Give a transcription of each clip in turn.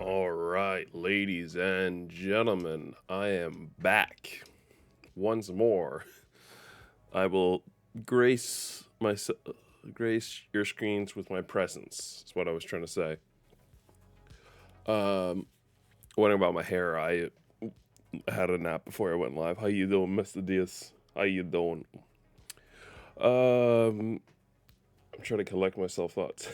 All right, ladies and gentlemen, I am back once more. I will grace my grace your screens with my presence. Is what I was trying to say. Um, wondering about my hair. I had a nap before I went live. How you doing, Mister Diaz? How you doing? I'm trying to collect myself thoughts.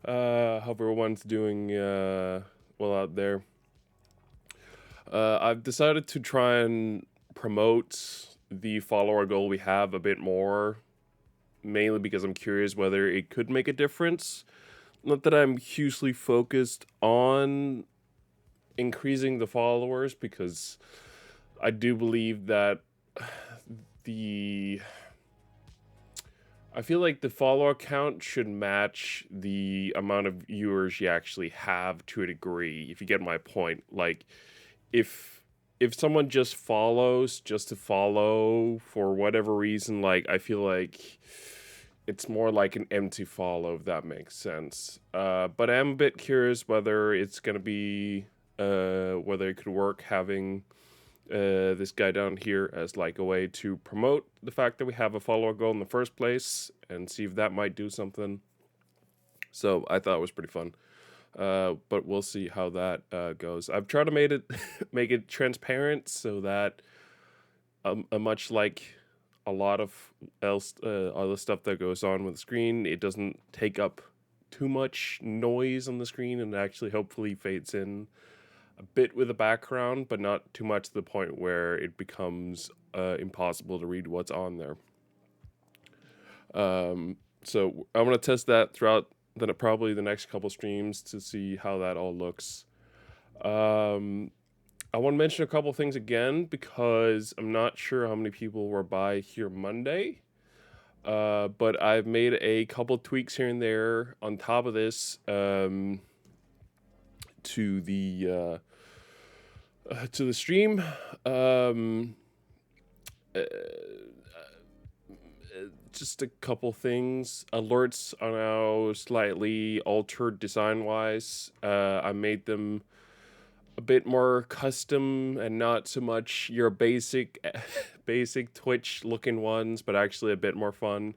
Hope everyone's doing well out there. I've decided to try and promote the follower goal we have a bit more, mainly because I'm curious whether it could make a difference. Not that I'm hugely focused on increasing the followers, because I do believe that the I feel like the follower count should match the amount of viewers you actually have to a degree, if you get my point. Like, if someone just follows just to follow for whatever reason, like, I feel like it's more like an empty follow, if that makes sense. But I'm a bit curious whether it's gonna be whether it could work having this guy down here as like a way to promote the fact that we have a follower goal in the first place, and see if that might do something. So I thought it was pretty fun. But we'll see how that goes. I've tried to make it transparent so that much like a lot of else other stuff that goes on with the screen, it doesn't take up too much noise on the screen, and actually hopefully fades in a bit with the background, but not too much to the point where it becomes impossible to read what's on there. So I'm gonna test that throughout probably the next couple streams to see how that all looks. I want to mention a couple things again, because I'm not sure how many people were by here Monday. But I've made a couple tweaks here and there on top of this, to the stream. Uh, just a couple things. Alerts are now slightly altered design wise. I made them a bit more custom and not so much your basic basic Twitch looking ones, but actually a bit more fun.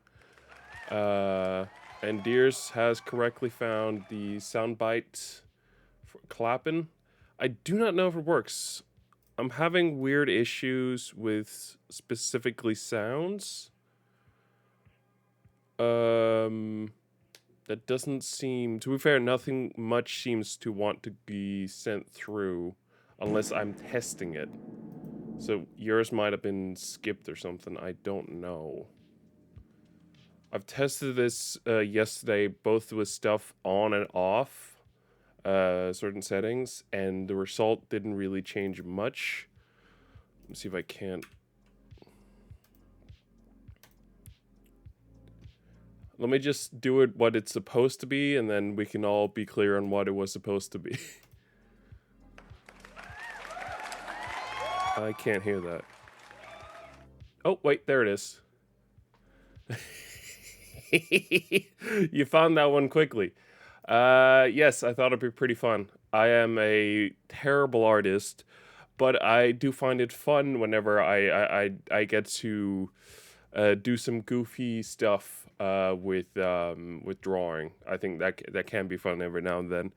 And Deers has correctly found the soundbite for clapping. I do not know if it works. I'm having weird issues with specifically sounds. That doesn't seem, to be fair, nothing much seems to want to be sent through unless I'm testing it. So yours might have been skipped or something. I don't know. I've tested this yesterday, both with stuff on and off certain settings, and the result didn't really change much. Let's see if I can't. Let me just do it what it's supposed to be, and then we can all be clear on what it was supposed to be. I can't hear that. Oh, wait, there it is. You found that one quickly. Yes, I thought it'd be pretty fun. I am a terrible artist, but I do find it fun whenever I get to do some goofy stuff with drawing. I think that can be fun every now and then.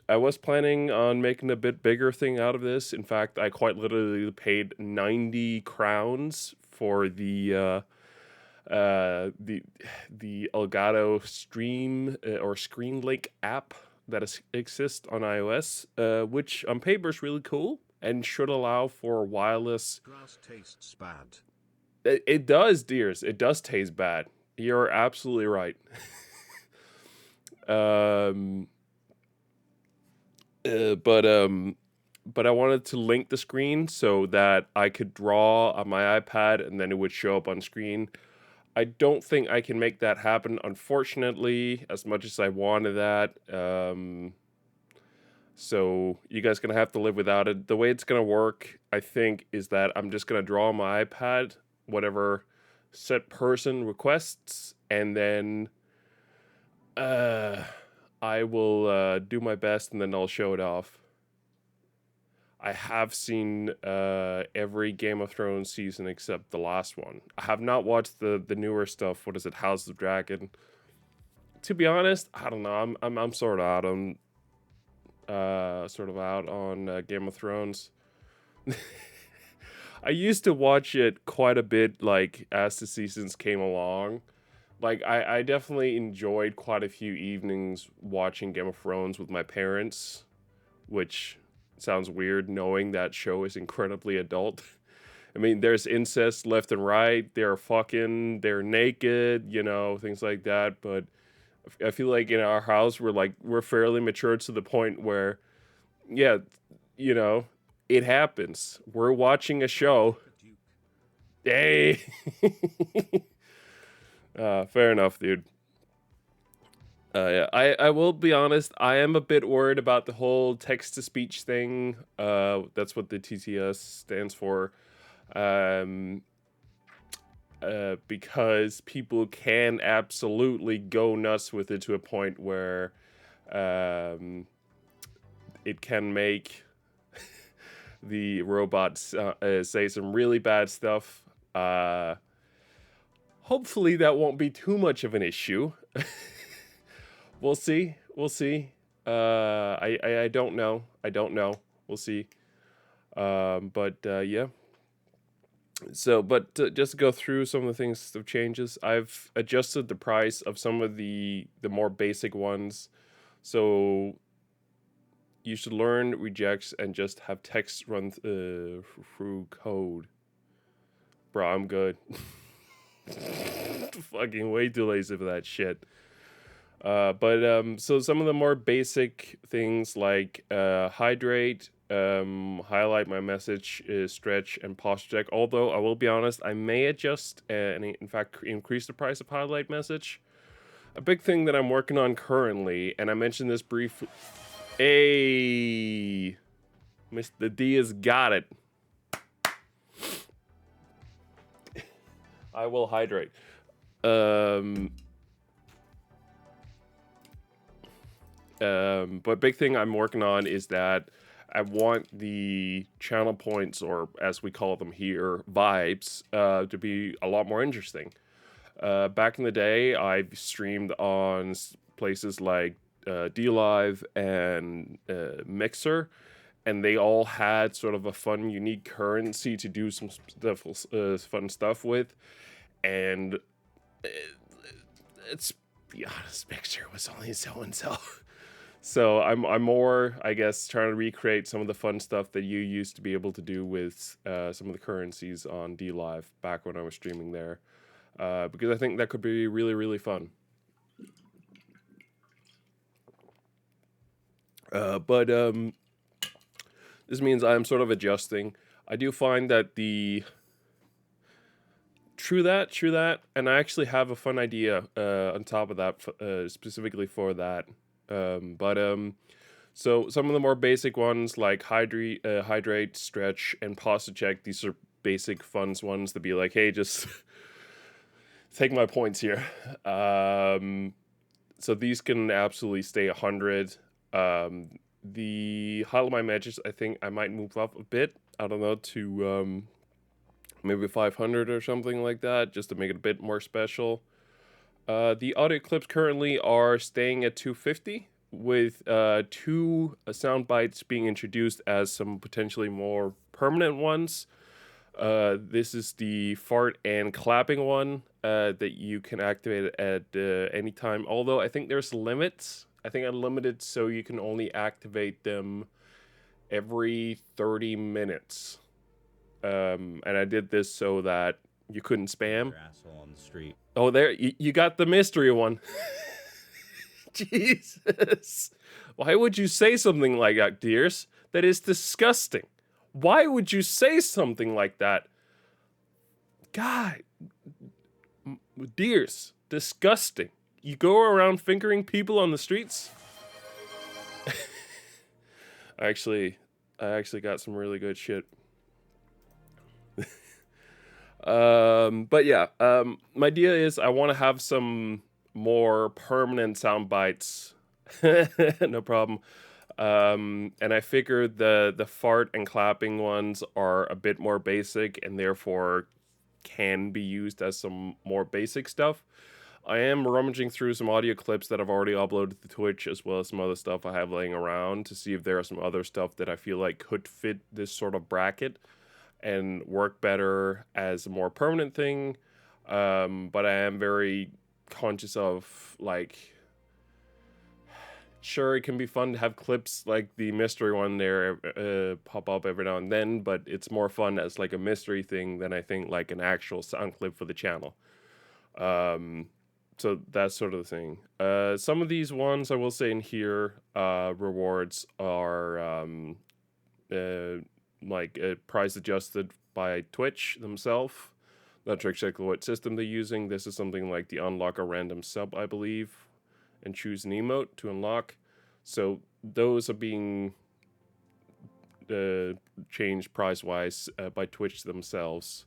I was planning on making a bit bigger thing out of this. In fact, I quite literally paid 90 crowns for the Elgato Stream or ScreenLink app that exists on iOS, which on paper is really cool and should allow for wireless. Grass tastes bad. It does, Deers. It does taste bad. You're absolutely right. um, but I wanted to link the screen so that I could draw on my iPad and then it would show up on screen. I don't think I can make that happen, unfortunately, as much as I wanted that. So you guys gonna have to live without it. The way it's gonna work, I think, is that I'm just gonna draw on my iPad whatever set person requests, and then I will do my best and then I'll show it off. I have seen every Game of Thrones season except the last one. I have not watched the newer stuff. What is it, House of the Dragon? To be honest, I don't know. I'm sort of out on Game of Thrones. I used to watch it quite a bit, like as the seasons came along. Like I definitely enjoyed quite a few evenings watching Game of Thrones with my parents, which sounds weird knowing that show is incredibly adult. I mean, there's incest left and right. They're fucking, they're naked, things like that. But I feel like in our house, we're fairly mature to the point where, yeah, you know, it happens. We're watching a show. Hey, fair enough, dude. Yeah, I will be honest. I am a bit worried about the whole text to speech thing. That's what the TTS stands for. Um, because people can absolutely go nuts with it to a point where um, it can make the robots say some really bad stuff. Hopefully, that won't be too much of an issue. We'll see. We'll see. I don't know. I don't know. We'll see. But yeah. So, but just to go through some of the things of changes, I've adjusted the price of some of the more basic ones. So you should learn rejects and just have text run through code. Bro, I'm good. Fucking way too lazy for that shit. But so some of the more basic things like hydrate, highlight my message, stretch, and posture check. Although I will be honest, I may adjust and in fact increase the price of highlight message. A big thing that I'm working on currently, and I mentioned this briefly. Hey, Mr. D has got it. I will hydrate. But big thing I'm working on is that I want the channel points, or as we call them here, vibes, to be a lot more interesting. Back in the day, I've streamed on places like DLive and Mixer, and they all had sort of a fun, unique currency to do some fun stuff with. And it's, be honest, Mixer was only so and so. So I'm more, I guess, trying to recreate some of the fun stuff that you used to be able to do with some of the currencies on DLive back when I was streaming there, because I think that could be really, really fun. But this means I'm sort of adjusting. I do find that true that, and I actually have a fun idea on top of that, specifically for that. So some of the more basic ones like hydrate, stretch, and posture check. These are basic fun ones to be like, hey, just take my points here. So these can absolutely stay 100. The highlight my matches, I think I might move up a bit. I don't know, to maybe 500 or something like that, just to make it a bit more special. The audio clips currently are staying at 250, with two sound bites being introduced as some potentially more permanent ones. This is the fart and clapping one that you can activate at any time. Although I think there's limits. I think unlimited, so you can only activate them every 30 minutes. And I did this so that you couldn't spam. Asshole on the street. Oh, there you got the mystery one. Jesus. Why would you say something like that, Deers? That is disgusting. Why would you say something like that? God. Deers. Disgusting. You go around fingering people on the streets? I actually got some really good shit. But yeah, my idea is I want to have some more permanent sound bites No problem. And I figured the fart and clapping ones are a bit more basic and therefore can be used as some more basic stuff. I am rummaging through some audio clips that I've already uploaded to Twitch, as well as some other stuff I have laying around to see if there are some other stuff that I feel like could fit this sort of bracket and work better as a more permanent thing. But I am very conscious of, like, sure, it can be fun to have clips like the mystery one there pop up every now and then, but it's more fun as like a mystery thing than I think like an actual sound clip for the channel. Um, so that's sort of the thing. Some of these ones I will say in here, rewards are uh, like price adjusted by Twitch themselves. Not sure exactly what system they're using. This is something like the unlock a random sub, I believe, and choose an emote to unlock. So those are being changed price wise by Twitch themselves.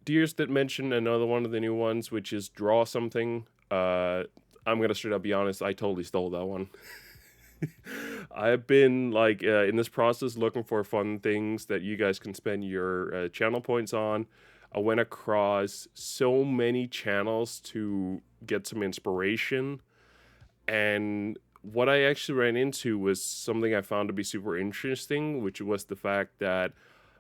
Deers did mention another one of the new ones, which is draw something. I'm gonna straight up be honest. I totally stole that one. I've been like in this process looking for fun things that you guys can spend your channel points on. I went across so many channels to get some inspiration, and what I actually ran into was something I found to be super interesting, which was the fact that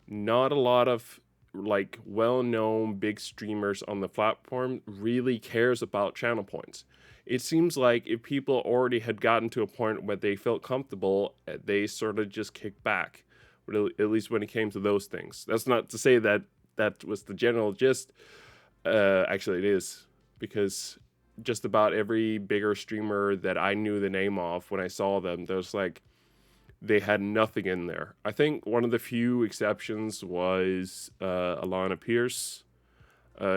not a lot of like well-known big streamers on the platform really cares about channel points. It seems like if people already had gotten to a point where they felt comfortable, they sort of just kicked back, at least when it came to those things. That's not to say that that was the general gist. Actually, it is, because just about every bigger streamer that I knew the name of, when I saw them, there's like they had nothing in there. I think one of the few exceptions was Alana Pierce.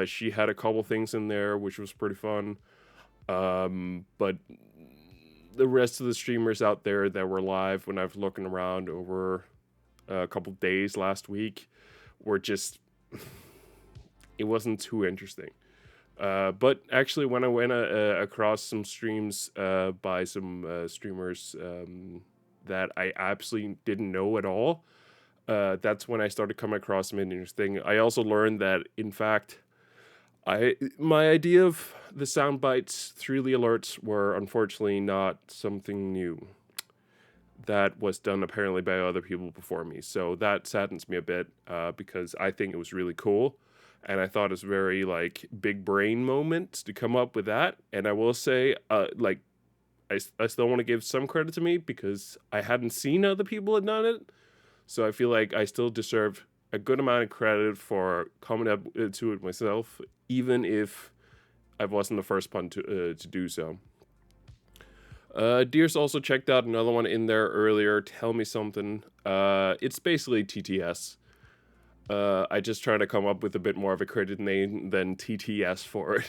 She had a couple things in there, which was pretty fun. But the rest of the streamers out there that were live when I was looking around over a couple days last week were just, it wasn't too interesting. But actually, when I went across some streams by some streamers that I absolutely didn't know at all, that's when I started coming across some interesting. I also learned that, in fact, my idea of the sound bites through the alerts were unfortunately not something new. That was done apparently by other people before me, so that saddens me a bit because I think it was really cool, and I thought it was very like big brain moment to come up with that. And I will say, like, I still want to give some credit to me because I hadn't seen other people had done it, so I feel like I still deserve a good amount of credit for coming up to it myself, even if I wasn't the first one to do so. Deers also checked out another one in there earlier. Tell me something. It's basically TTS. I just try to come up with a bit more of a creative name than TTS for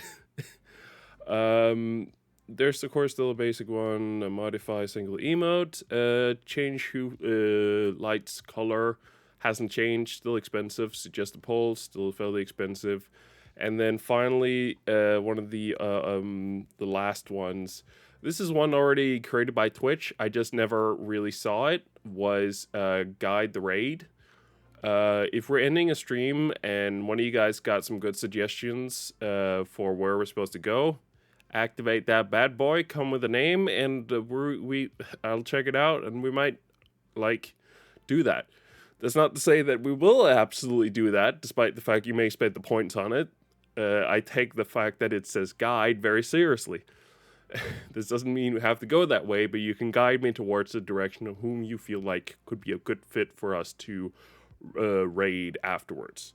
it. There's of course still a basic one. Modify single emote. Change hue, lights, color. Hasn't changed. Still expensive. Suggest a poll. Still fairly expensive. And then finally, one of the last ones. This is one already created by Twitch. I just never really saw it. Was Guide the Raid. If we're ending a stream and one of you guys got some good suggestions for where we're supposed to go, activate that bad boy. Come with a name, and I'll check it out, and we might like do that. That's not to say that we will absolutely do that, despite the fact you may spend the points on it. I take the fact that it says guide very seriously. This doesn't mean you have to go that way, but you can guide me towards the direction of whom you feel like could be a good fit for us to raid afterwards.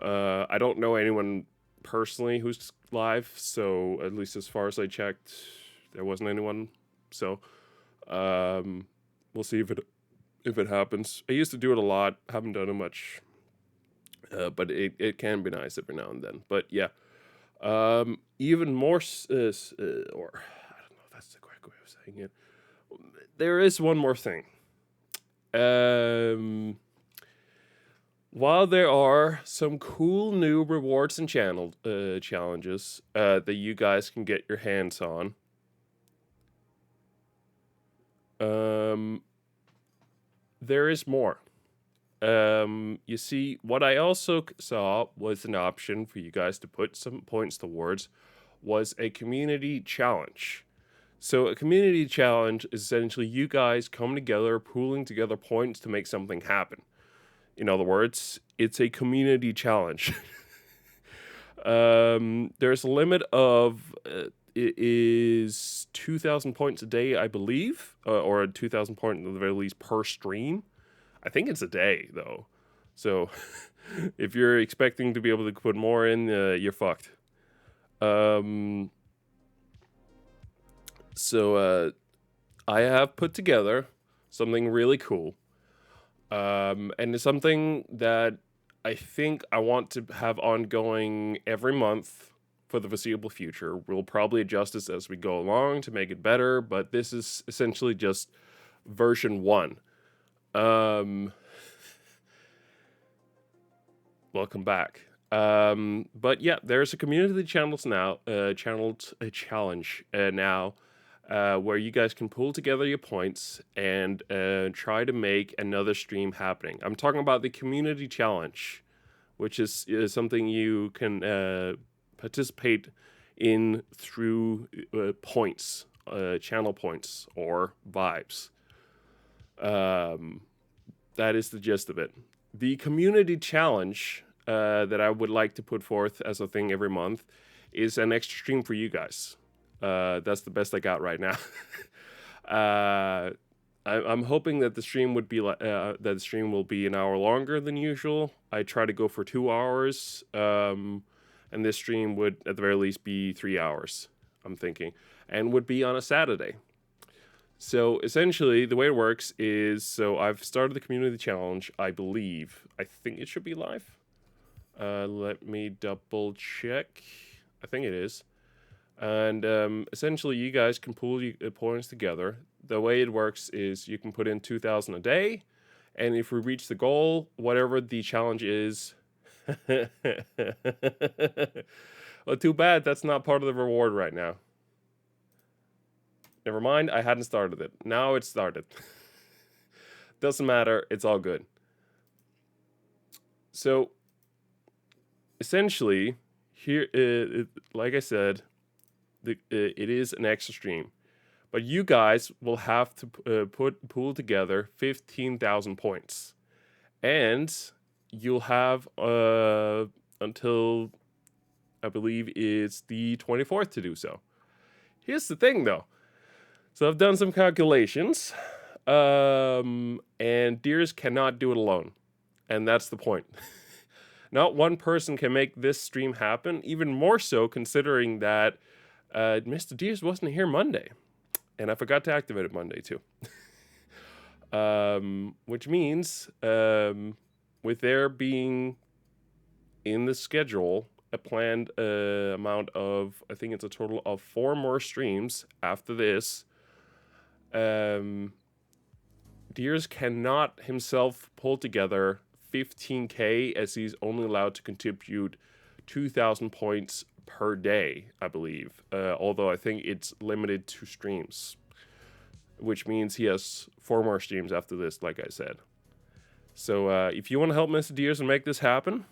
I don't know anyone personally who's live, so at least as far as I checked, there wasn't anyone. So we'll see if it happens. I used to do it a lot, haven't done it much, but it can be nice every now and then. But yeah, even more, or I don't know if that's the correct way of saying it. There is one more thing. While there are some cool new rewards and challenges that you guys can get your hands on, Um, there is more. You see, what I also saw was an option for you guys to put some points towards was a community challenge. So a community challenge is essentially you guys come together, pooling together points to make something happen. In other words, it's a community challenge. There's a limit of it is 2,000 points a day, I believe, or 2,000 points at the very least per stream. I think it's a day though. So if you're expecting to be able to put more in, you're fucked. Um, so I have put together something really cool. And it's something that I think I want to have ongoing every month for the foreseeable future. We'll probably adjust this as we go along to make it better, but this is essentially just version 1. Um, welcome back. But yeah, there's a community channels now, channeled a challenge now, where you guys can pull together your points and try to make another stream happening. I'm talking about the community challenge, which is something you can participate in through points, channel points, or vibes. That is the gist of it. The community challenge that I would like to put forth as a thing every month is an extra stream for you guys. That's the best I got right now. I'm hoping that the stream would be that the stream will be an hour longer than usual. I try to go for 2 hours, and this stream would at the very least be 3 hours. I'm thinking, and would be on a Saturday. So essentially, the way it works is so I've started the community challenge. I believe I think it should be live. Let me double check. I think it is. And essentially, you guys can pool your points together. The way it works is you can put in 2,000 a day, and if we reach the goal, whatever the challenge is. Well, too bad that's not part of the reward right now. Never mind, I hadn't started it. Now it's started. Doesn't matter, it's all good. So, essentially, here, like I said, it is an extra stream. But you guys will have to pool together 15,000 points. And you'll have until, I believe, it's the 24th to do so. Here's the thing, though. So I've done some calculations, and Deers cannot do it alone. And that's the point. Not one person can make this stream happen, even more so considering that Mr. Deers wasn't here Monday. And I forgot to activate it Monday, too. Which means, with there being in the schedule a planned amount of, I think it's a total of 4 more streams after this, Deers cannot himself pull together 15k as he's only allowed to contribute 2,000 points per day, I believe. Although I think it's limited to streams, which means he has 4 more streams after this, like I said. So if you want to help Mr. Deers and make this happen,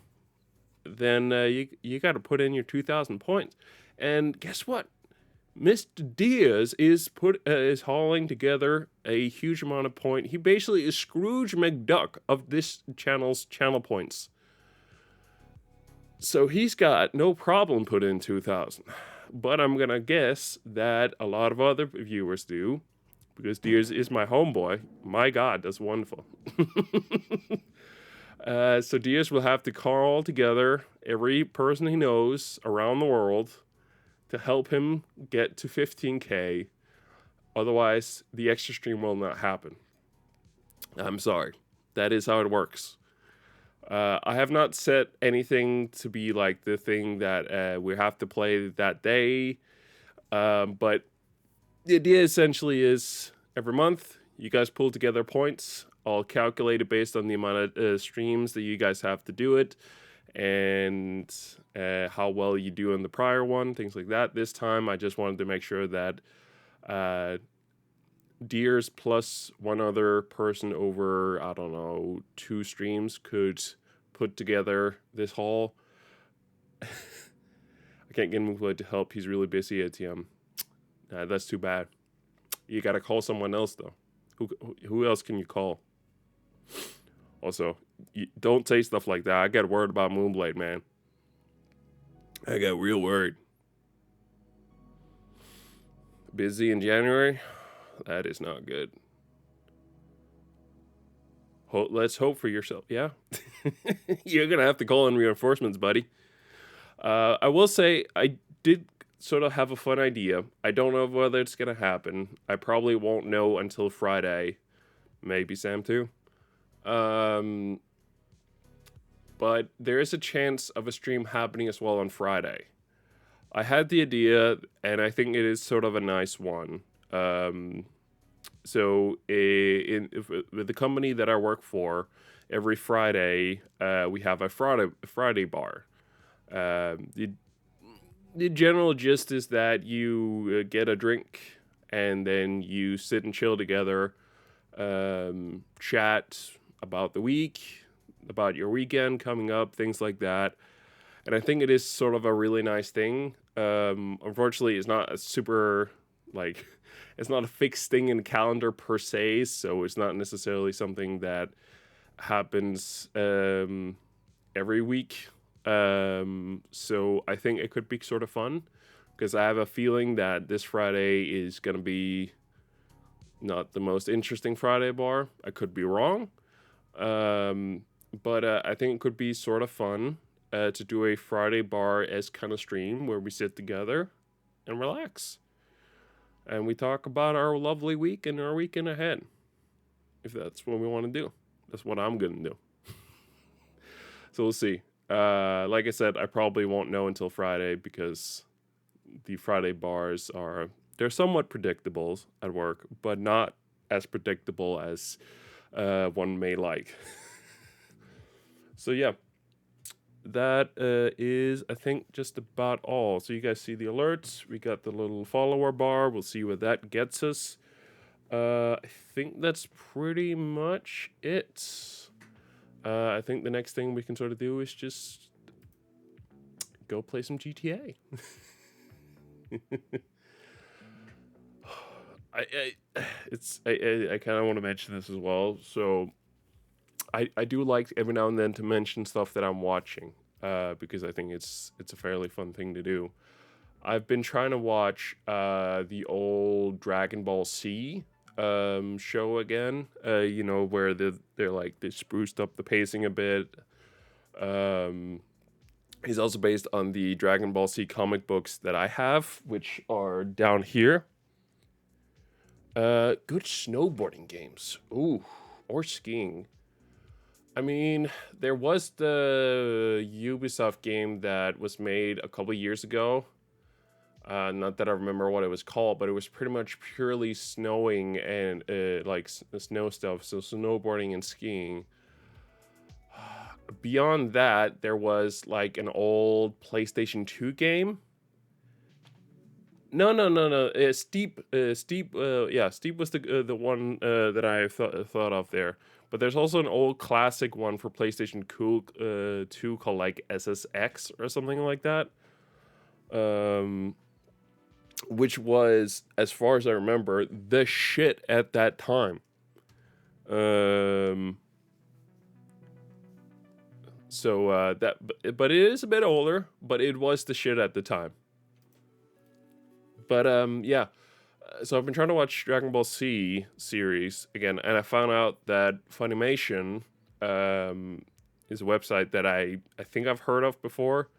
then you got to put in your 2,000 points. And guess what? Mr. Diaz is hauling together a huge amount of points. He basically is Scrooge McDuck of this channel's channel points. So he's got no problem putting in 2,000. But I'm going to guess that a lot of other viewers do, because Diaz is my homeboy. My God, that's wonderful. So Diaz will have to call together every person he knows around the world to help him get to 15k. Otherwise, the extra stream will not happen. I'm sorry. That is how it works. I have not set anything to be like the thing that we have to play that day. But the idea essentially is every month, you guys pull together points. I'll calculate it based on the amount of streams that you guys have to do it, and how well you do in the prior one, things like that. This time, I just wanted to make sure that Deers plus one other person over, I don't know, 2 streams could put together this haul. I can't get Moonlight to help. He's really busy at TM. That's too bad. You gotta call someone else though. Who else can you call? Also, don't say stuff like that. I get worried about Moonblade, man. I got real worried. Busy in January? That is not good. Let's hope for yourself. Yeah. You're going to have to call in reinforcements, buddy. I will say, I did sort of have a fun idea. I don't know whether it's going to happen. I probably won't know until Friday. Maybe Sam too. But there is a chance of a stream happening as well on Friday. I had the idea, and I think it is sort of a nice one. So with the company that I work for, every Friday we have a Friday bar. The general gist is that you get a drink and then you sit and chill together, chat about the week, about your weekend coming up, things like that. And I think it is sort of a really nice thing. Unfortunately, it's not a super, like, it's not a fixed thing in the calendar per se, so it's not necessarily something that happens every week. So I think it could be sort of fun, because I have a feeling that this Friday is going to be not the most interesting Friday bar. I could be wrong. But I think it could be sort of fun to do a Friday bar-esque kind of stream where we sit together and relax. And we talk about our lovely week and our weekend ahead. If that's what we want to do. That's what I'm going to do. So we'll see. Like I said, I probably won't know until Friday because the Friday bars they're somewhat predictable at work, but not as predictable as one may like. So yeah, that is, I think, just about all. So you guys see the alerts. We got the little follower bar. We'll see where that gets us. I think that's pretty much it. I think the next thing we can sort of do is just go play some GTA. I kind of want to mention this as well. So I do like every now and then to mention stuff that I'm watching, because I think it's a fairly fun thing to do. I've been trying to watch the old Dragon Ball Z show again. Where they spruced up the pacing a bit. He's also based on the Dragon Ball Z comic books that I have, which are down here. Good snowboarding games. Ooh, or skiing. I mean, there was the Ubisoft game that was made a couple years ago. Not that I remember what it was called, but it was pretty much purely snowing and snow stuff, so snowboarding and skiing. Beyond that, there was like an old PlayStation 2 game. No. Steep. Steep was the one that I thought of there. But there's also an old classic one for PlayStation 2 called like SSX or something like that. Which was, as far as I remember, the shit at that time. But it is a bit older, but it was the shit at the time. But yeah. So I've been trying to watch Dragon Ball Z series again, and I found out that Funimation is a website that I think I've heard of before.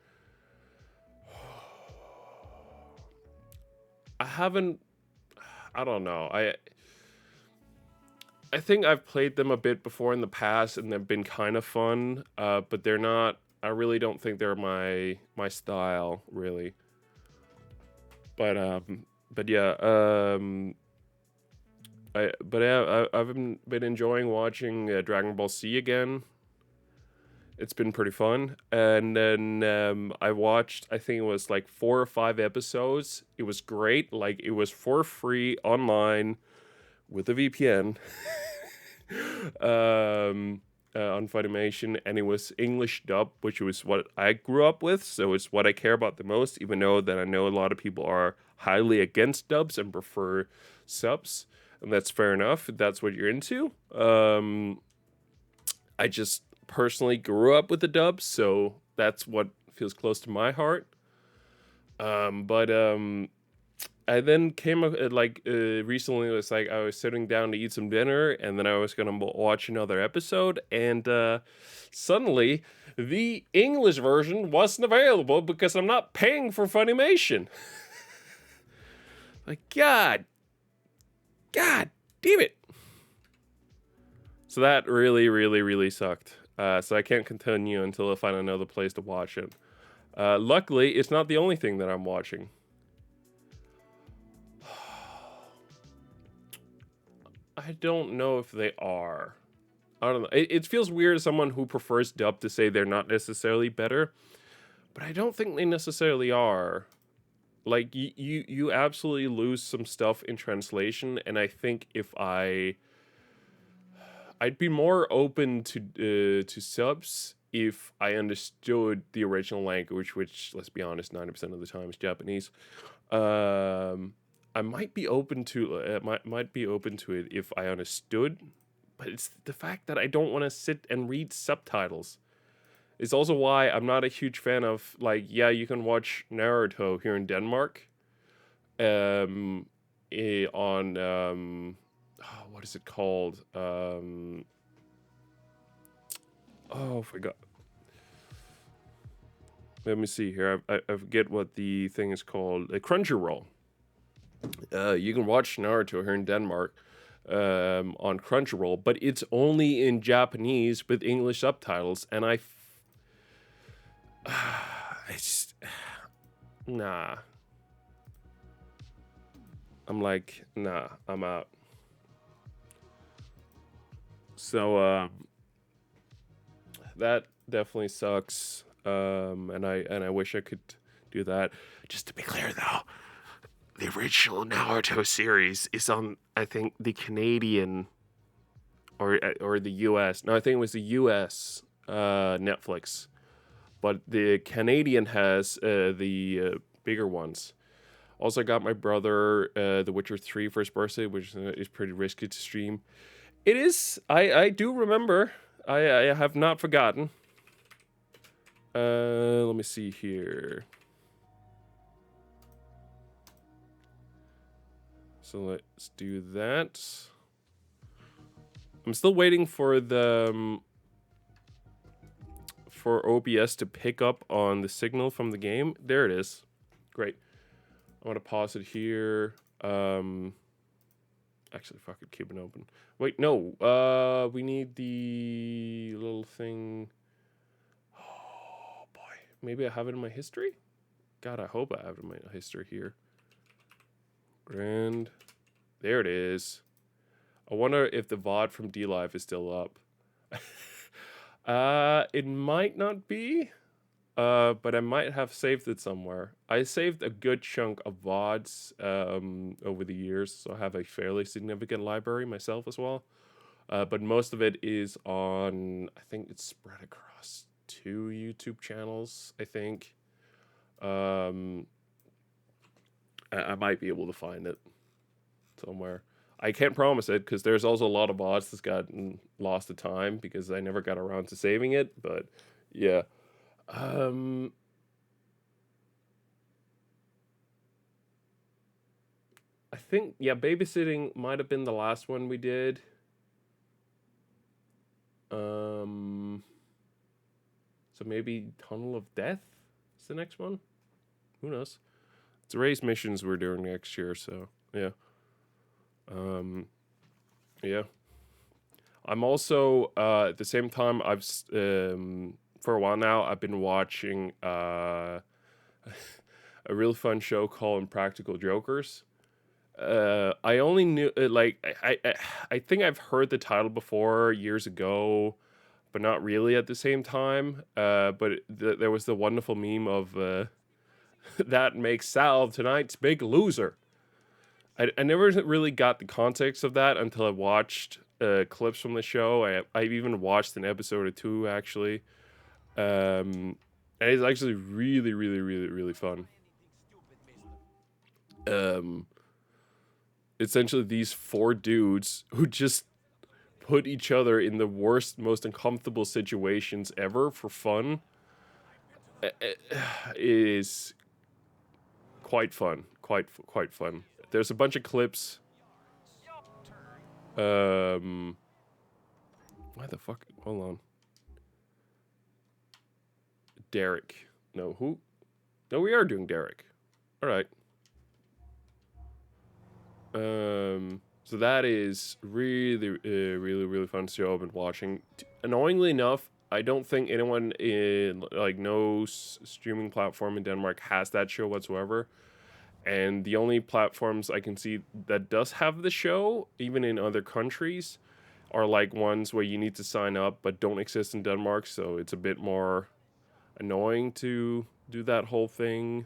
I don't know. I think I've played them a bit before in the past, and they've been kind of fun. But they're not. I really don't think they're my style, really. But yeah. I've been enjoying watching Dragon Ball Z again. It's been pretty fun. And then I watched, I think it was like 4 or 5 episodes. It was great. Like, it was for free online with a VPN on Funimation, and it was English dub, which was what I grew up with, so it's what I care about the most, even though that I know a lot of people are highly against dubs and prefer subs, and that's fair enough if that's what you're into. I just personally grew up with the dubs, so that's what feels close to my heart. But I then came recently. It was like I was sitting down to eat some dinner, and then I was gonna watch another episode, and suddenly the English version wasn't available because I'm not paying for Funimation. Like God damn it! So that really, really, really sucked. So I can't continue until I find another place to watch it. Luckily, it's not the only thing that I'm watching. I don't know if they are. I don't know. It feels weird as someone who prefers dub to say they're not necessarily better, but I don't think they necessarily are. Like you absolutely lose some stuff in translation, and I think if I'd be more open to subs if I understood the original language, which, let's be honest, 90% of the time is Japanese. I might be open to might be open to it if I understood, but it's the fact that I don't want to sit and read subtitles. It's also why I'm not a huge fan of, like, yeah, you can watch Naruto here in Denmark, on what is it called? Oh, I forgot. Let me see here. I forget what the thing is called. Crunchyroll. You can watch Naruto here in Denmark on Crunchyroll, but it's only in Japanese with English subtitles, and I just nah. I'm like, nah, I'm out. So that definitely sucks. And I wish I could do that. Just to be clear, though, the original Naruto series is on, I think, the Canadian or the U.S. No, I think it was the U.S. Netflix, but the Canadian has the bigger ones. Also, got my brother The Witcher 3 for his birthday, which is pretty risky to stream. It is. I do remember. I have not forgotten. Let me see here. So let's do that. I'm still waiting for the for OBS to pick up on the signal from the game. There it is. Great. I'm gonna pause it here. Actually, fuck it, keep it open. Wait, no. We need the little thing. Oh boy, maybe I have it in my history. God, I hope I have it in my history here. Grand. There it is. I wonder if the VOD from DLive is still up. It might not be. But I might have saved it somewhere. I saved a good chunk of VODs over the years, so I have a fairly significant library myself as well. But most of it is on, I think it's spread across 2 YouTube channels, I think. I might be able to find it somewhere. I can't promise it because there's also a lot of VODs that's gotten lost to time because I never got around to saving it. But yeah. I think, yeah, babysitting might have been the last one we did. So maybe Tunnel of Death is the next one. Who knows? It's race missions we're doing next year, so yeah. Yeah. I'm also at the same time for a while now I've been watching a real fun show called Impractical Jokers. I only knew I think I've heard the title before years ago, but not really at the same time. But there was the wonderful meme of that makes Sal tonight's big loser. I never really got the context of that until I watched clips from the show. I've even watched an episode or two actually. And it's actually really, really, really, really fun. Um, Essentially, these four dudes who just put each other in the worst, most uncomfortable situations ever for fun is quite fun. Quite fun. There's a bunch of clips. Why the fuck? Hold on. Derek. No, who? No, we are doing Derek. All right. So that is really, really, really fun show I've been watching. Annoyingly enough, I don't think anyone in like no streaming platform in Denmark has that show whatsoever. And the only platforms I can see that does have the show, even in other countries, are like ones where you need to sign up but don't exist in Denmark. So it's a bit more annoying to do that whole thing.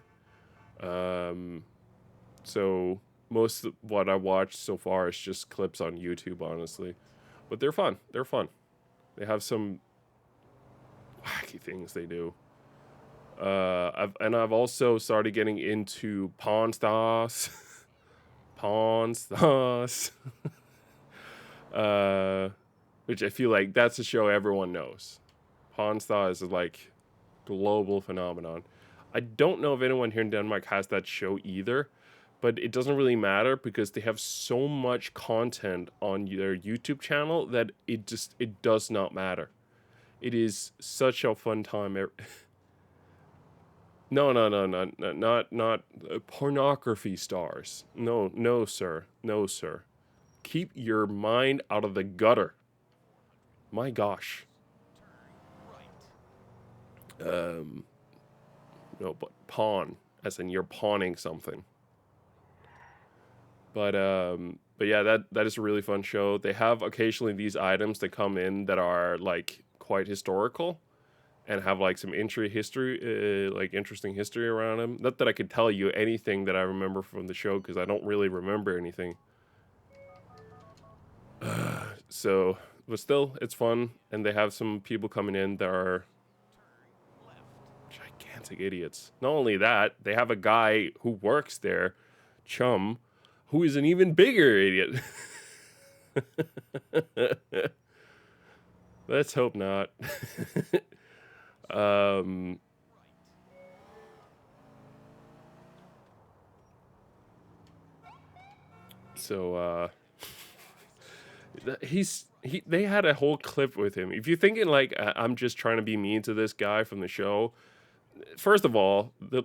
So most of what I watched so far is just clips on YouTube, honestly. But they're fun. They're fun. They have some wacky things they do. I've also started getting into Pawn Stars. Pawn Stars. Which I feel like that's a show everyone knows. Pawn Stars is like global phenomenon. I don't know if anyone here in Denmark has that show either, but it doesn't really matter because they have so much content on their YouTube channel that it does not matter. It is such a fun time. No, no, no, no, no, not pornography stars. No, no, sir, no, sir. Keep your mind out of the gutter. My gosh. No, but pawn, as in you're pawning something. But yeah, that is a really fun show. They have occasionally these items that come in that are like quite historical and have like some like interesting history around them. Not that I could tell you anything that I remember from the show because I don't really remember anything. So, but still, it's fun, and they have some people coming in that are gigantic idiots. Not only that, they have a guy who works there, Chum, who is an even bigger idiot. Let's hope not. um, so they had a whole clip with him. If you're thinking like I'm just trying to be mean to this guy from the show, first of all, the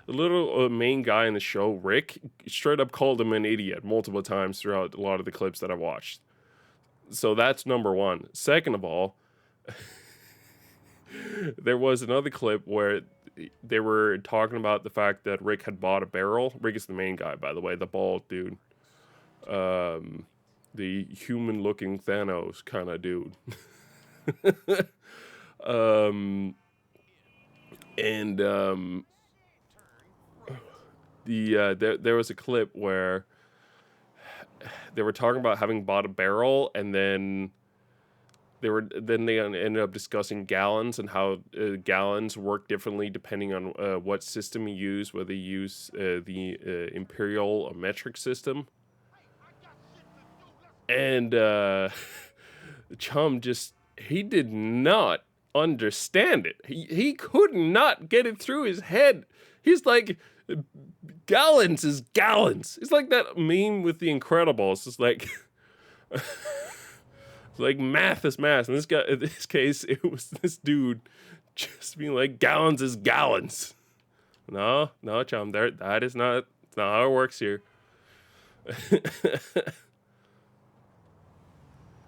little main guy in the show, Rick, straight up called him an idiot multiple times throughout a lot of the clips that I watched. So that's number one. Second of all, there was another clip where they were talking about the fact that Rick had bought a barrel. Rick is the main guy, by the way, the bald dude. The human-looking Thanos kind of dude. There was a clip where they were talking about having bought a barrel, and then they ended up discussing gallons and how gallons work differently depending on what system you use, whether you use the imperial or metric system. And Chum he did not understand it. He could not get it through his head. He's like, gallons is gallons. It's like that meme with the Incredibles. It's like, it's like math is math. In this case, it was this dude just being like, gallons is gallons. No, Chum, that is not. It's not how it works here.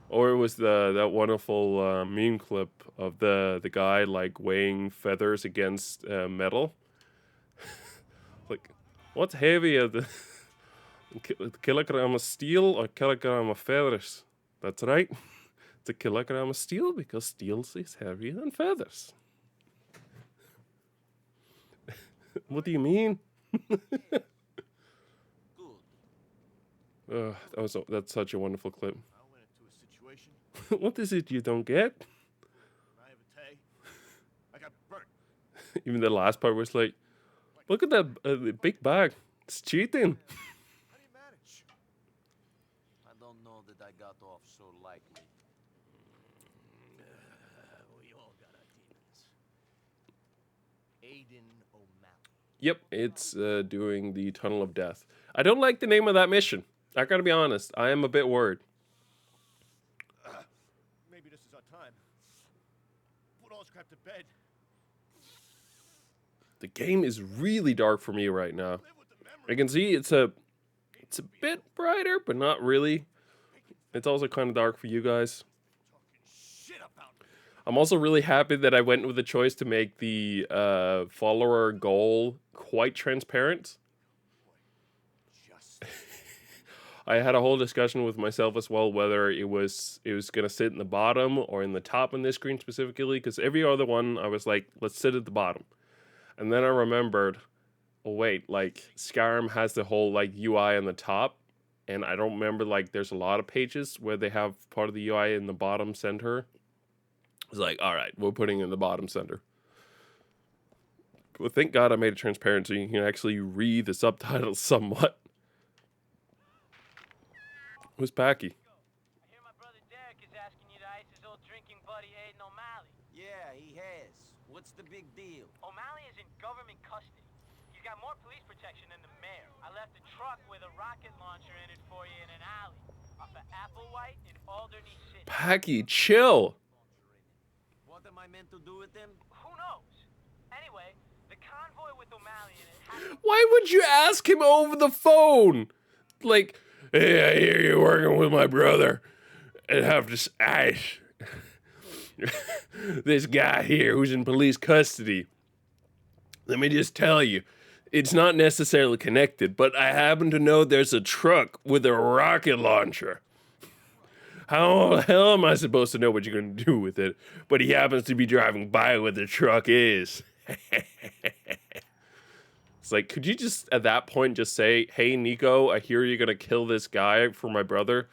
Or it was that wonderful meme clip of the guy like weighing feathers against metal. Like, what's heavier, the kilogram of steel or kilogram of feathers? That's right, it's a kilogram of steel because steel is heavier than feathers. What do you mean? That's such a wonderful clip. I went into a situation. What is it you don't get? Naivete. I got burnt. Even the last part was like, look at that big bag. It's cheating. How do you manage? I don't know that I got off so lightly. We all got our demons. Aiden O'Malley. Yep, it's doing the Tunnel of Death. I don't like the name of that mission. I gotta be honest. I am a bit worried. Maybe this is our time. Put all this crap to bed. The game is really dark for me right now. Live with the memory. I can see it's a bit brighter, but not really. It's also kind of dark for you guys. Talking shit about me. I'm also really happy that I went with the choice to make the follower goal quite transparent. Just I had a whole discussion with myself as well whether it was gonna sit in the bottom or in the top on this screen specifically, because every other one I was like, let's sit at the bottom. And then I remembered, oh wait, like Skyrim has the whole like UI on the top, and I don't remember like there's a lot of pages where they have part of the UI in the bottom center. It's like, all right, we're putting it in the bottom center. Well, thank God I made it transparent so you can actually read the subtitles somewhat. Who's Packy? I hear my brother Derek is asking you to ice his old drinking buddy Aiden O'Malley. Yeah, he has. What's the big deal? O'Malley is in government custody. He's got more police protection than the mayor. I left a truck with a rocket launcher in it for you in an alley off of Applewhite in Alderney City. Packy, chill. What am I meant to do with him? Who knows? Anyway, the convoy with O'Malley in it happened. Why would you ask him over the phone? Like, hey, I hear you're working with my brother and have to ice this guy here who's in police custody. Let me just tell you, it's not necessarily connected, but I happen to know there's a truck with a rocket launcher. How the hell am I supposed to know what you're going to do with it? But he happens to be driving by where the truck is. It's like, could you just, at that point, just say, hey, Nico, I hear you're going to kill this guy for my brother.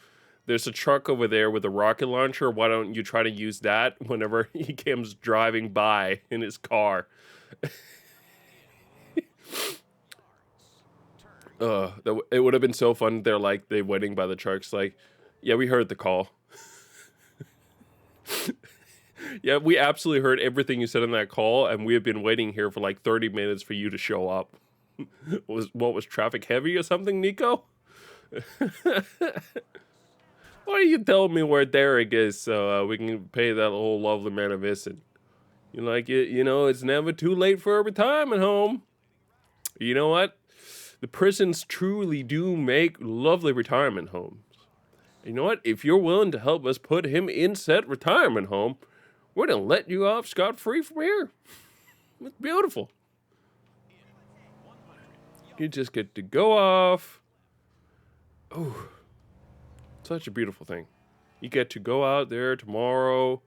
There's a truck over there with a rocket launcher. Why don't you try to use that whenever he comes driving by in his car? It would have been so fun. They're like, they waiting by the trucks like, yeah, we heard the call. Yeah, we absolutely heard everything you said in that call, and we have been waiting here for like 30 minutes for you to show up. Was traffic heavy or something, Nico? Why don't you tell me where Derek is so we can pay that old lovely man a visit? You like it? You know, it's never too late for a retirement home. You know what? The prisons truly do make lovely retirement homes. You know what? If you're willing to help us put him in said retirement home, we're gonna let you off scot-free from here. It's beautiful. You just get to go off. Oh, such a beautiful thing. You get to go out there tomorrow,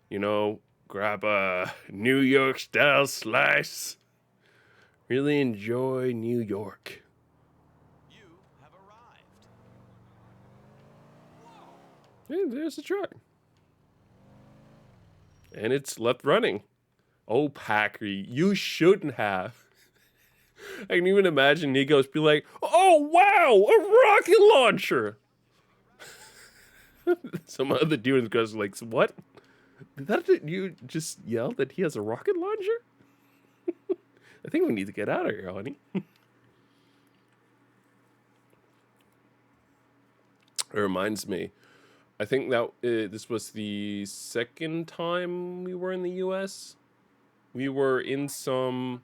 you know, grab a New York style slice. Really enjoy New York. you have arrived. Hey, there's the truck. And it's left running. Oh, Packer, you shouldn't have. I can even imagine Nico's be like, oh, wow, a rocket launcher. Some other dude goes like, what? You just yell that he has a rocket launcher? I think we need to get out of here, honey. It reminds me. I think that this was the second time we were in the U.S. We were in some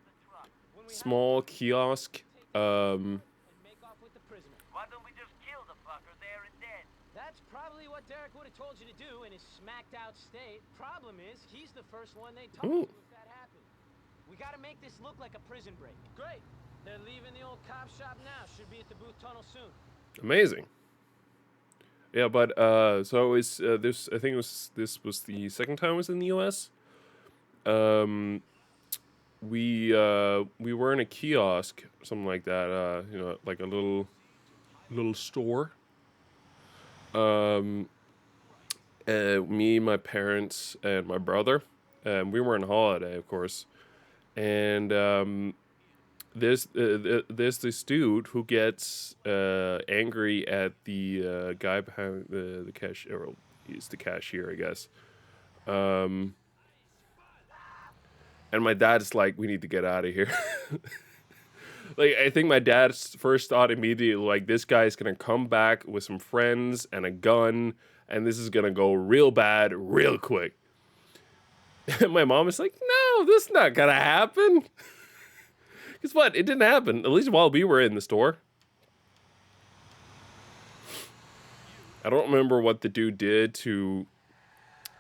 small kiosk. And make off with the prisoner. Why don't we just kill the fucker there and then? That's probably what Derek would have told you to do in his smacked out state. Problem is, he's the first one they told Ooh. to if that happened. We gotta make this look like a prison break. Great. They're leaving the old cop shop now. Should be at the Booth Tunnel soon. Amazing. Yeah, but so it was this. I think this was the second time I was in the U.S. We were in a kiosk, something like that. You know, like a little store Um, Me, my parents, and my brother. We were on holiday, of course, and there's this dude who gets angry at the guy behind the cashier. Well, he's the cashier, I guess. Um, and my dad's like, "We need to get out of here." Like, I think my dad's first thought immediately, like, this guy's gonna come back with some friends and a gun, and this is gonna go real bad real quick. And my mom is like, "No, this is not gonna happen." Guess what? It didn't happen. At least while we were in the store. I don't remember what the dude did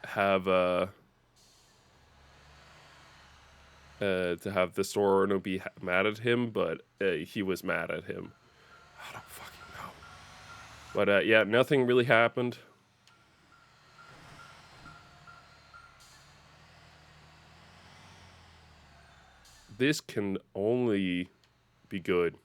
have to have the store owner be mad at him, but he was mad at him. I don't fucking know. But yeah, nothing really happened. This can only be good.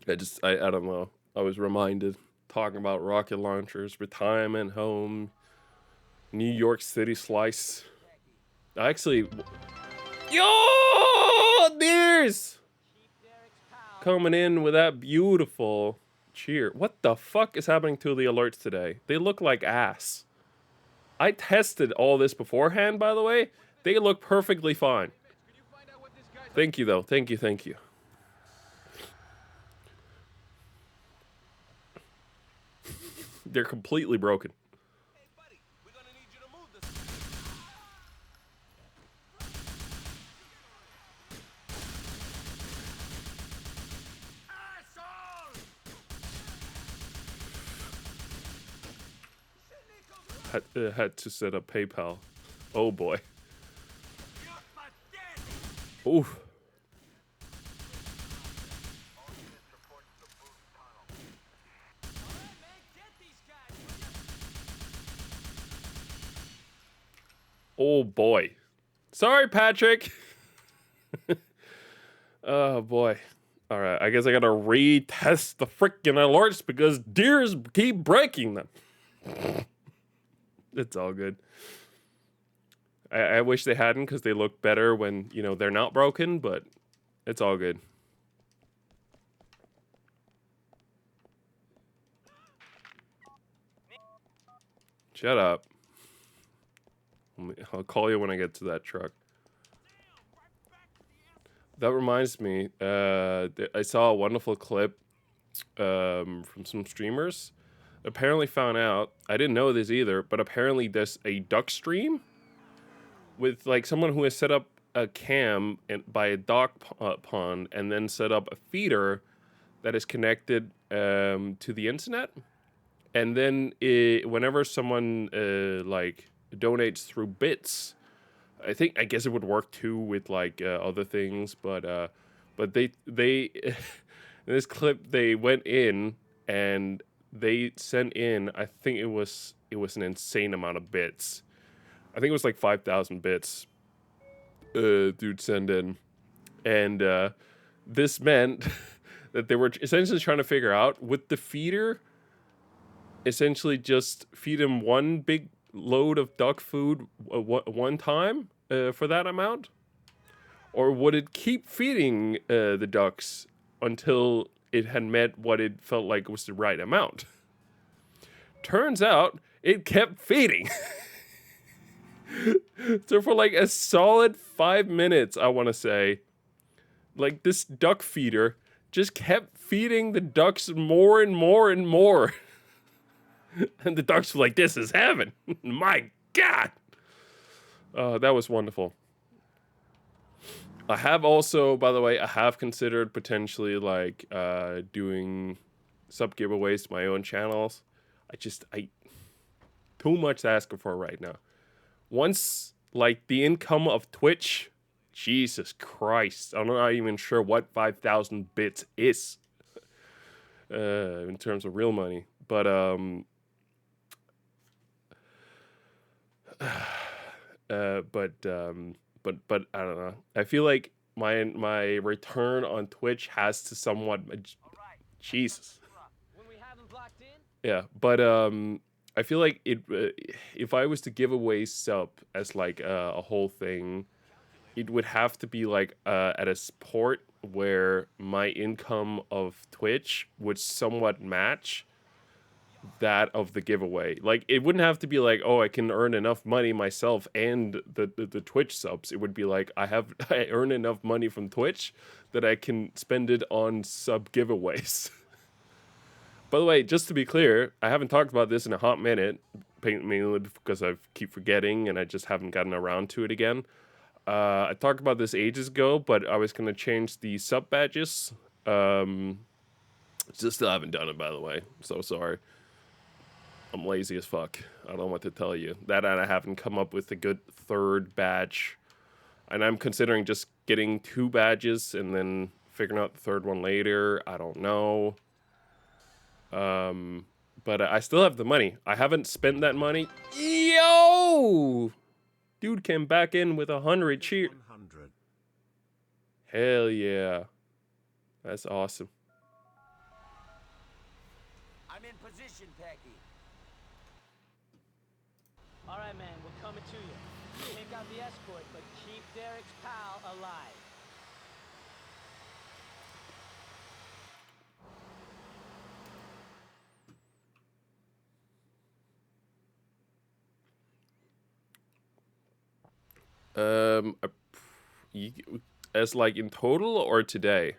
I don't know. I was reminded talking about rocket launchers, retirement home, New York City slice. I actually, yo, Deers coming in with that beautiful cheer. What the fuck is happening to the alerts today? They look like ass. I tested all this beforehand, by the way. They look perfectly fine. Thank you, though. Thank you, thank you. They're completely broken. Hey, buddy, we're gonna need you to move this. Asshole! Had to set up PayPal. Oh boy. Oof. Oh boy. Sorry, Patrick. Oh boy. All right, I guess I gotta retest the freaking alerts because deers keep breaking them. It's all good. I wish they hadn't because they look better when, you know, they're not broken, but it's all good. Shut up. I'll call you when I get to that truck. That reminds me, I saw a wonderful clip from some streamers. Apparently found out, I didn't know this either, but apparently there's a duck stream with like someone who has set up a cam by a duck pond and then set up a feeder that is connected to the internet. And then whenever someone like donates through bits, I guess it would work too with like other things, but they in this clip they went in and they sent in, I think it was an insane amount of bits. I think it was like 5,000 bits. Dude send in, and this meant that they were essentially trying to figure out with the feeder. Essentially, just feed him one big load of duck food one time for that amount, or would it keep feeding the ducks until it had met what it felt like was the right amount? Turns out it kept feeding. So for like a solid 5 minutes, I want to say, like this duck feeder just kept feeding the ducks more and more and more. And the ducks were like, this is heaven. My God. That was wonderful. I have also, by the way, I have considered potentially like doing sub giveaways to my own channels. I too much to ask for right now. Once like the income of Twitch, Jesus Christ, I'm not even sure what 5,000 bits is in terms of real money, but but I don't know. I feel like my return on Twitch has to somewhat Jesus. When we have them blocked in, Yeah, but I feel like if I was to give away sub as like a whole thing, it would have to be like at a port where my income of Twitch would somewhat match that of the giveaway. Like, it wouldn't have to be like, oh, I can earn enough money myself and the Twitch subs. It would be like, I earn enough money from Twitch that I can spend it on sub giveaways. By the way, just to be clear, I haven't talked about this in a hot minute, mainly because I keep forgetting and I just haven't gotten around to it again. I talked about this ages ago, but I was going to change the sub badges. Just still haven't done it, by the way. So sorry. I'm lazy as fuck. I don't know what to tell you. That and I haven't come up with a good third badge. And I'm considering just getting 2 badges and then figuring out the third one later. I don't know. But I still have the money. I haven't spent that money. Yo! Dude came back in with 100 cheer. 100. Hell yeah. That's awesome. I'm in position, Packy. all right, man, we're coming to you. Take out the escort, but keep Derek's pal alive. As like in total or today?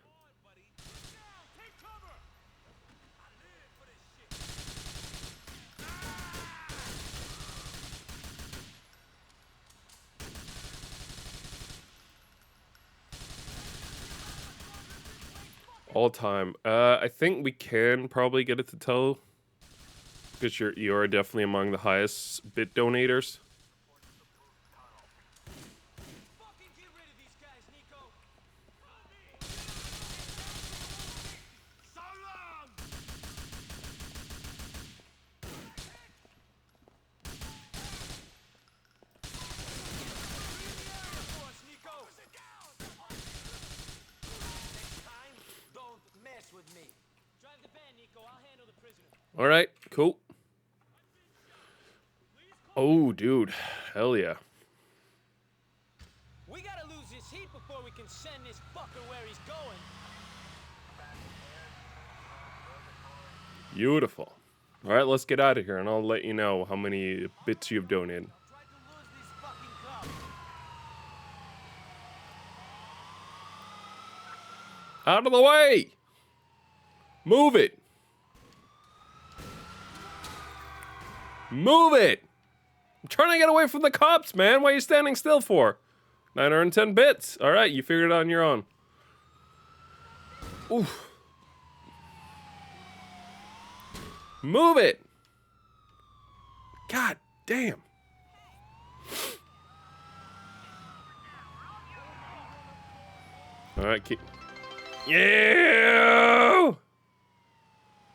All time. I think we can probably get it to total because you're definitely among the highest bit donators. All right, cool. Oh, dude, hell yeah. We gotta lose this heat before we can send this fucker where he's going. Beautiful. All right, let's get out of here, and I'll let you know how many bits you've donated. Out of the way! Move it! Move it! I'm trying to get away from the cops, man. What are you standing still for? 910 bits. All right, you figured it out on your own. Oof. Move it! God damn. All right, keep... Yeah!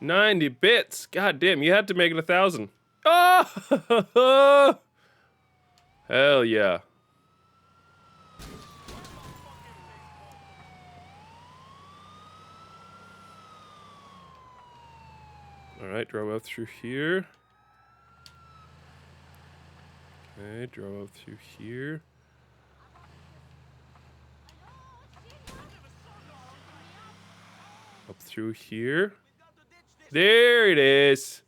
90 bits. God damn, you had to make it 1,000. Oh! Hell yeah. Alright, drove up through here. Okay, drove up through here. Up through here. There it is.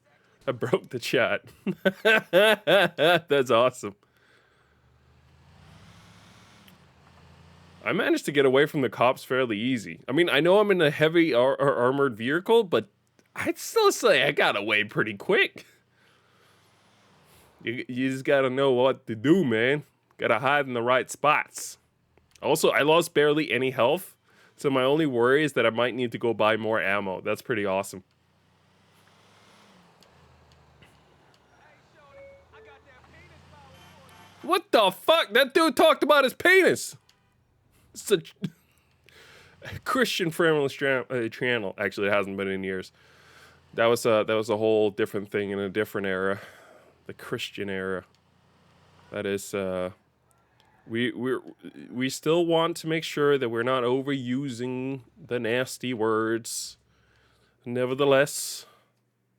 I broke the chat. That's awesome. I managed to get away from the cops fairly easy. I mean, I know I'm in a heavy armored vehicle, but I'd still say I got away pretty quick. You just gotta know what to do, man. Gotta hide in the right spots. Also, I lost barely any health, so my only worry is that I might need to go buy more ammo. That's pretty awesome. What the fuck? That dude talked about his penis. It's a Christian-friendly channel. Actually, it hasn't been in years. That was a whole different thing in a different era, the Christian era. That is We still want to make sure that we're not overusing the nasty words. Nevertheless,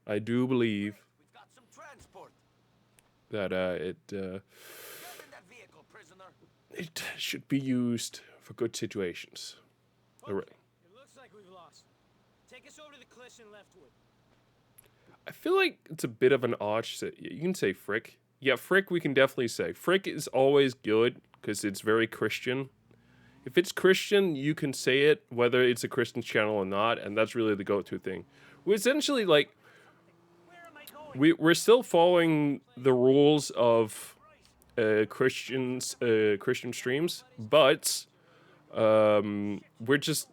I do believe We've got some transport. that Get in that vehicle, prisoner. it should be used for good situations. All right. It looks like we've lost. Take us over to the cliffs in Leftwood. I feel like it's a bit of an odd. You can say Frick. Yeah, Frick. We can definitely say Frick is always good because it's very Christian. If it's Christian, you can say it whether it's a Christian channel or not, and that's really the go-to thing. We essentially like we're still following the rules of Christian streams, but we're just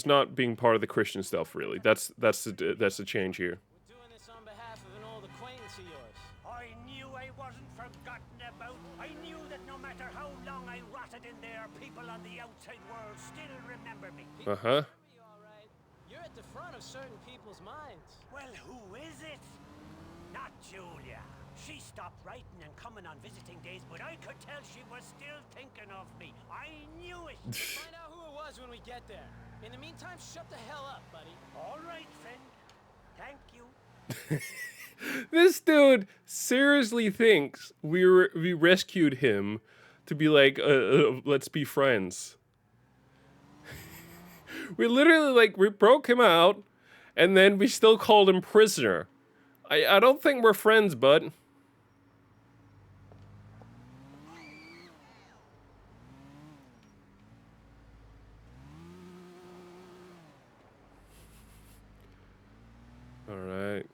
not being part of the Christian stuff really. That's the change here. We're doing this on behalf of an old acquaintance of yours. I knew I wasn't forgotten about. I knew that no matter how long I rotted in there, people on the outside world still remember me. Uh-huh. Remember you all right. You're at the front of certain people's minds. Well, who is it? Not Julia. She stopped writing and coming on visiting days, but I could tell she was still thinking of me. I knew it. Find out who it was when we get there. In the meantime, shut the hell up, buddy. All right, friend. Thank you. This dude seriously thinks we rescued him to be like, let's be friends. We literally we broke him out, and then we still called him prisoner. I don't think we're friends, bud. All right.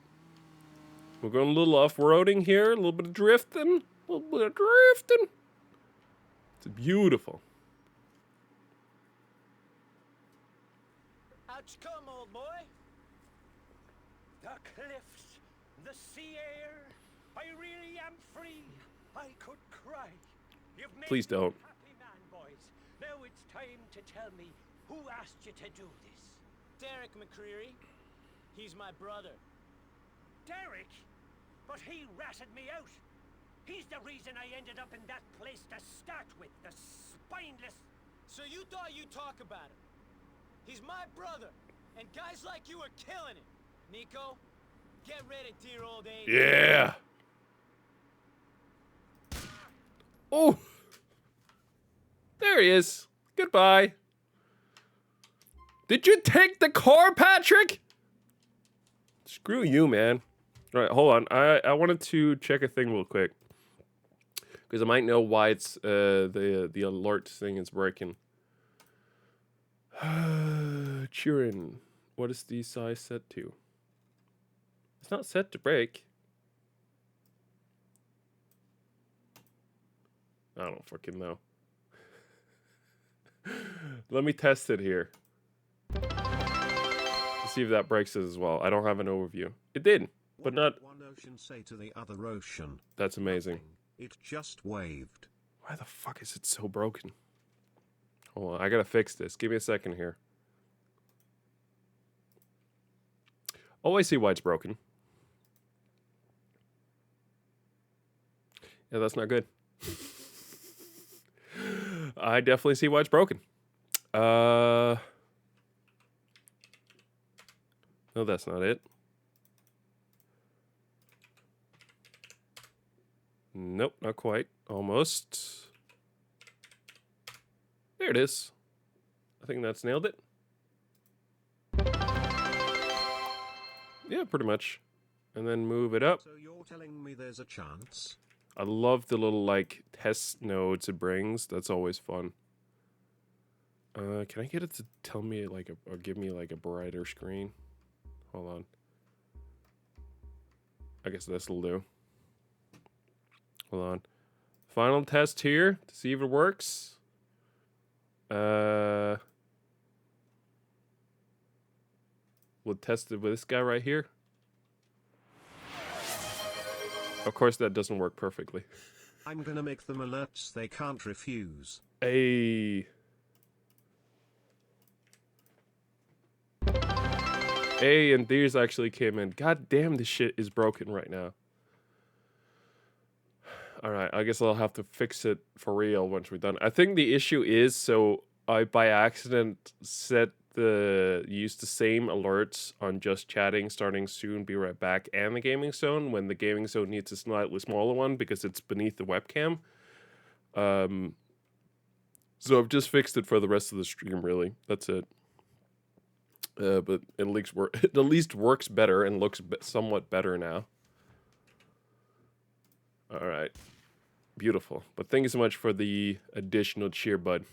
We're going a little off-roading here, a little bit of drifting, It's beautiful. Out you come, old boy. The cliffs, the sea air. I really am free. I could cry. You've made Please me a don't. happy man, boys. Now it's time to tell me who asked you to do this. Derek McCreary. He's my brother. Derek? But he ratted me out. He's the reason I ended up in that place to start with. The spineless... So you thought you'd talk about him. He's my brother. And guys like you are killing it. Nico, get ready, dear old age. Yeah. Oh. There he is. Goodbye. Did you take the car, Patrick? Screw you, man. All right, hold on. I wanted to check a thing real quick. Because I might know why it's the alert thing is breaking. Chirin, what is the size set to? It's not set to break. I don't fucking know. Let me test it here. Let's see if that breaks it as well. I don't have an overview. It did, but not. One ocean say to the other ocean. That's amazing. It just waved. Why the fuck is it so broken? Hold on, I gotta fix this. Give me a second here. Oh, I see why it's broken. Yeah, that's not good. I definitely see why it's broken. No, that's not it. Nope, not quite. Almost. There it is. I think that's nailed it. Yeah, pretty much. And then move it up. So you're telling me there's a chance? I love the little, like, test nodes it brings. That's always fun. Can I get it to tell me, like, or give me, like, a brighter screen? Hold on. I guess this'll do. Hold on. Final test here to see if it works. We'll test it with this guy right here. Of course, that doesn't work perfectly. I'm gonna make them alerts they can't refuse. Hey. Hey, and these actually came in. God damn, this shit is broken right now. All right, I guess I'll have to fix it for real once we're done. I think the issue is, so I by accident used the same alerts on Just Chatting, starting soon, be right back, and the Gaming Zone when the Gaming Zone needs a slightly smaller one because it's beneath the webcam. So I've just fixed it for the rest of the stream. Really, that's it. But it at least works better and looks somewhat better now. All right. Beautiful. But thank you so much for the additional cheer, bud.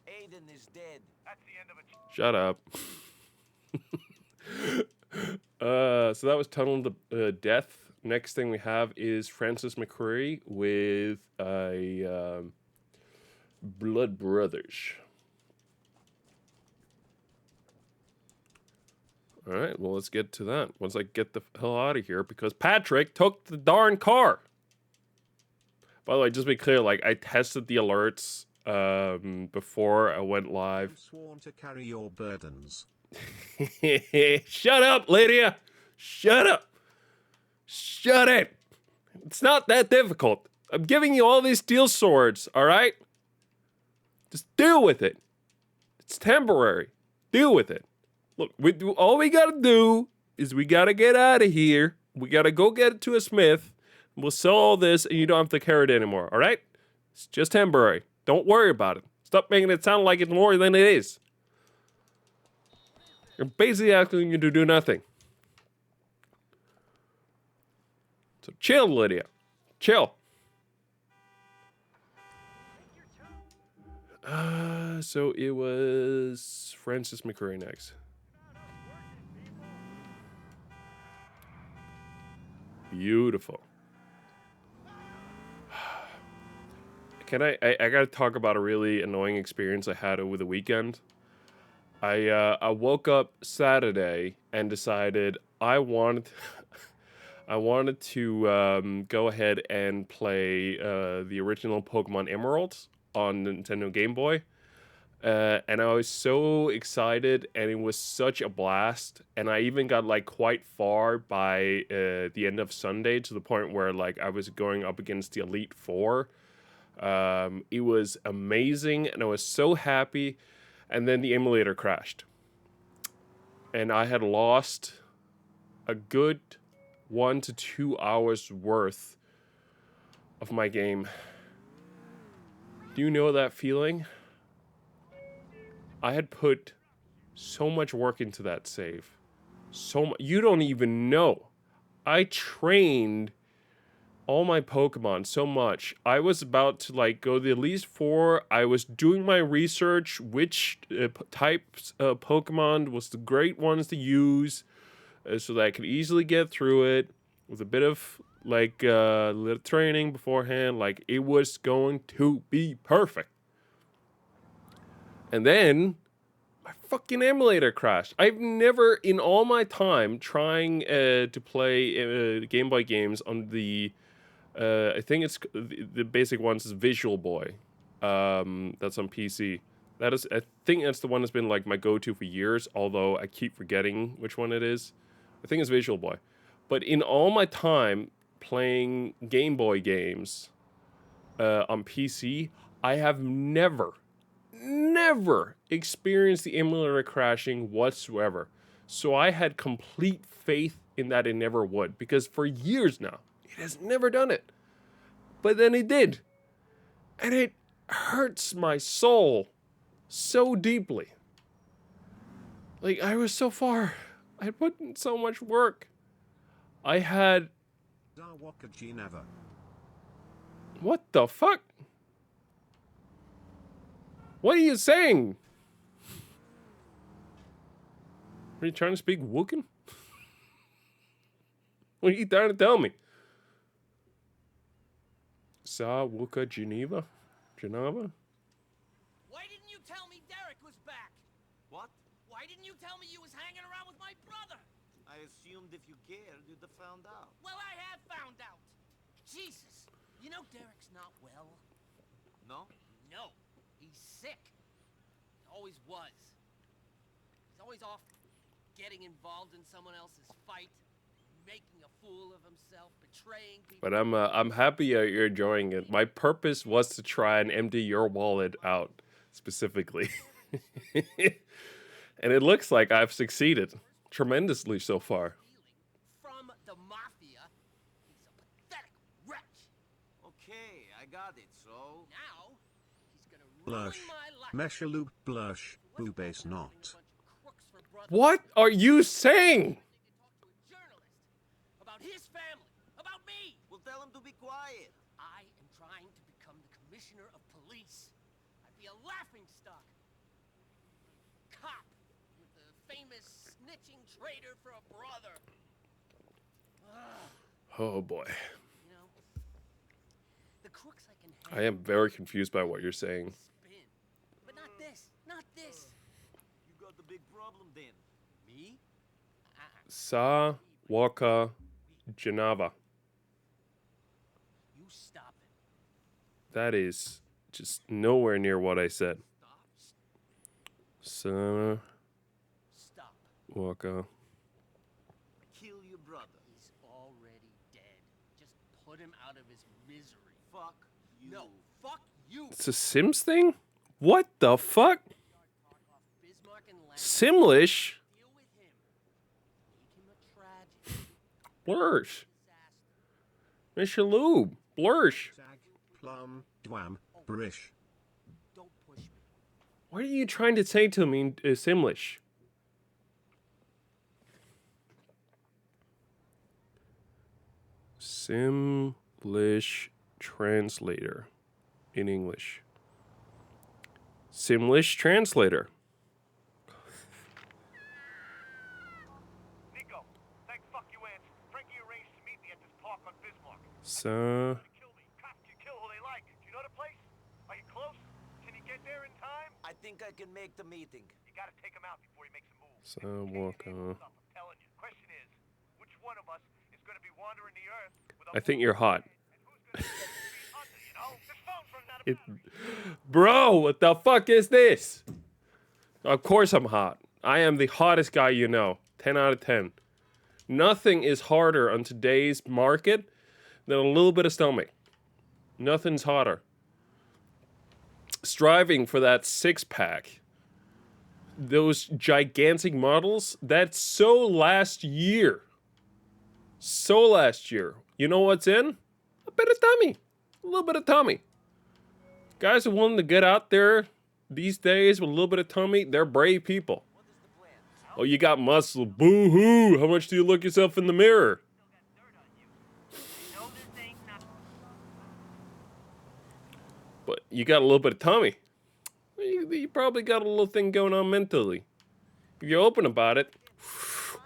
Aiden is dead. That's the end of it. Shut up. So that was Tunnel to Death. Next thing we have is Francis McCreary with Blood Brothers. All right, well, let's get to that once I get the hell out of here because Patrick took the darn car. By the way, just to be clear, like, I tested the alerts before I went live. I'm sworn to carry your burdens. Shut up, Lydia! Shut up! Shut it! It's not that difficult. I'm giving you all these steel swords, alright? Just deal with it. It's temporary. Deal with it. Look, all we gotta do is we gotta get out of here. We gotta go get it to a smith. We'll sell all this and you don't have to carry it anymore, alright? It's just temporary. Don't worry about it. Stop making it sound like it's more than it is. You're basically asking you to do nothing. So chill, Lydia. Chill. So it was Francis McCreary next. Beautiful. I gotta talk about a really annoying experience I had over the weekend. I woke up Saturday and decided I wanted to go ahead and play the original Pokemon Emeralds on Nintendo Game Boy. And I was so excited, and it was such a blast. And I even got like quite far by the end of Sunday to the point where like I was going up against the Elite Four. It was amazing, and I was so happy. And then the emulator crashed, and I had lost a good 1 to 2 hours worth of my game. Do you know that feeling? I had put so much work into that save. You don't even know. I trained all my Pokemon so much. I was about to like go to at least 4. I was doing my research, which types of Pokemon was the great ones to use, so that I could easily get through it with a bit of like little training beforehand. Like, it was going to be perfect. And then my fucking emulator crashed. I've never, in all my time trying to play Game Boy games on the, I think it's the basic ones is Visual Boy. That's on PC. That is, I think that's the one that's been like my go-to for years. Although I keep forgetting which one it is. I think it's Visual Boy. But in all my time playing Game Boy games on PC, I have never experienced the emulator crashing whatsoever. So I had complete faith in that it never would, because for years now, it has never done it. But then it did. And it hurts my soul so deeply. Like, I was so far. I put in so much work. I had... What the fuck? What are you saying? Are you trying to speak Wookiee? What are you trying to tell me? Sa Wooka Geneva? Why didn't you tell me Derek was back? What? Why didn't you tell me you was hanging around with my brother? I assumed if you cared, you'd have found out. Well, I have found out. Jesus. You know Derek's not well. No? No. He's sick. He always was. He's always off getting involved in someone else's fight, making a fool of himself, betraying people. But I'm happy you're enjoying it. My purpose was to try and empty your wallet out specifically. And it looks like I've succeeded tremendously so far. From the mafia. He's a pathetic wretch. Okay, I got it. So Now, he's gonna ruin Blush. my life. Meshaloop blush. Boobase not. What are you saying? To a journalist about his family, about me. we'll tell him to be quiet. I am trying to become the commissioner of police. I'd be a laughing stock. Cop with the famous snitching traitor for a brother. Oh boy. You know, the crooks I can I am very confused by what you're saying. spin, but not this, not this. You got the big problem then. Me? Sa Waka Janava. You stop it. That is just nowhere near what I said. Stop. Sa Stop. Waka. Kill your brother. He's already dead. Just put him out of his misery. Fuck you. No, fuck you. It's a Sims thing? What the fuck? Bismarck and Lang. Simlish? Deal with him. Make him a tragedy. Blursh. Disaster. Mishaloub. Blursh. Zag. Plum. Dwam. Brish. Don't push me. What are you trying to say to me in Simlish? Simlish translator in English. Simlish translator. Nico, thank fuck you answered. Frankie arranged to meet me at this park on Bismarck. Sa Kill me. Cops can kill who they like. Do you know the place? Are you close? Can you get there in time? I think I can make the meeting. You gotta take him out before he makes a move. Sa If he Waka. can't handle stuff, I'm telling you. Question is, which one of us is gonna be wandering the earth with a I think you're hot. and who's gonna be under, you know? This phone's running out of It, battery. bro, what the fuck is this? Of course I'm hot. I am the hottest guy you know. 10 out of 10. Nothing is harder on today's market than a little bit of stomach. Nothing's hotter. Striving for that six-pack. Those gigantic models, that's so last year. So last year. You know what's in? A bit of tummy. A little bit of tummy. Guys are willing to get out there these days with a little bit of tummy, they're brave people. Oh, you got muscle. Boo-hoo. How much do you look yourself in the mirror? But you got a little bit of tummy. You probably got a little thing going on mentally. If you're open about it.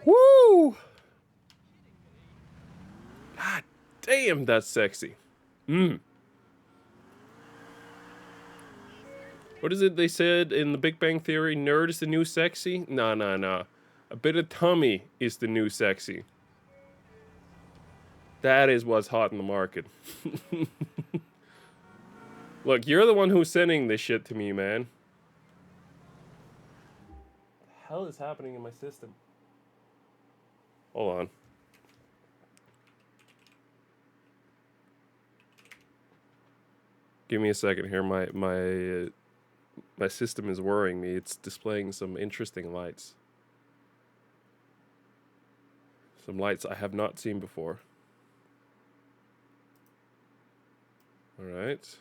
Woo! God damn, that's sexy. What is it they said in the Big Bang Theory? Nerd is the new sexy? Nah. A bit of tummy is the new sexy. That is what's hot in the market. Look, you're the one who's sending this shit to me, man. What the hell is happening in my system? Hold on. Give me a second here. My system is worrying me. It's displaying some interesting lights. Some lights I have not seen before. All right.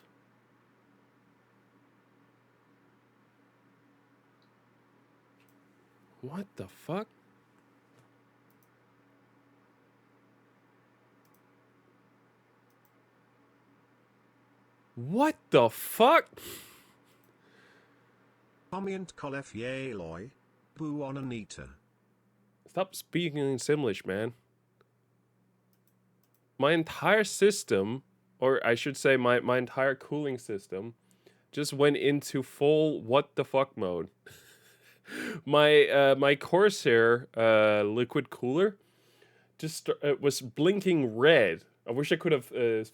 What the fuck? What the fuck? Tommy and Colef Yaloy. Boo on Anita. Stop speaking in Simlish, man. My entire system, or I should say my entire cooling system, just went into full what the fuck mode. My Corsair liquid cooler just was blinking red. I wish I could have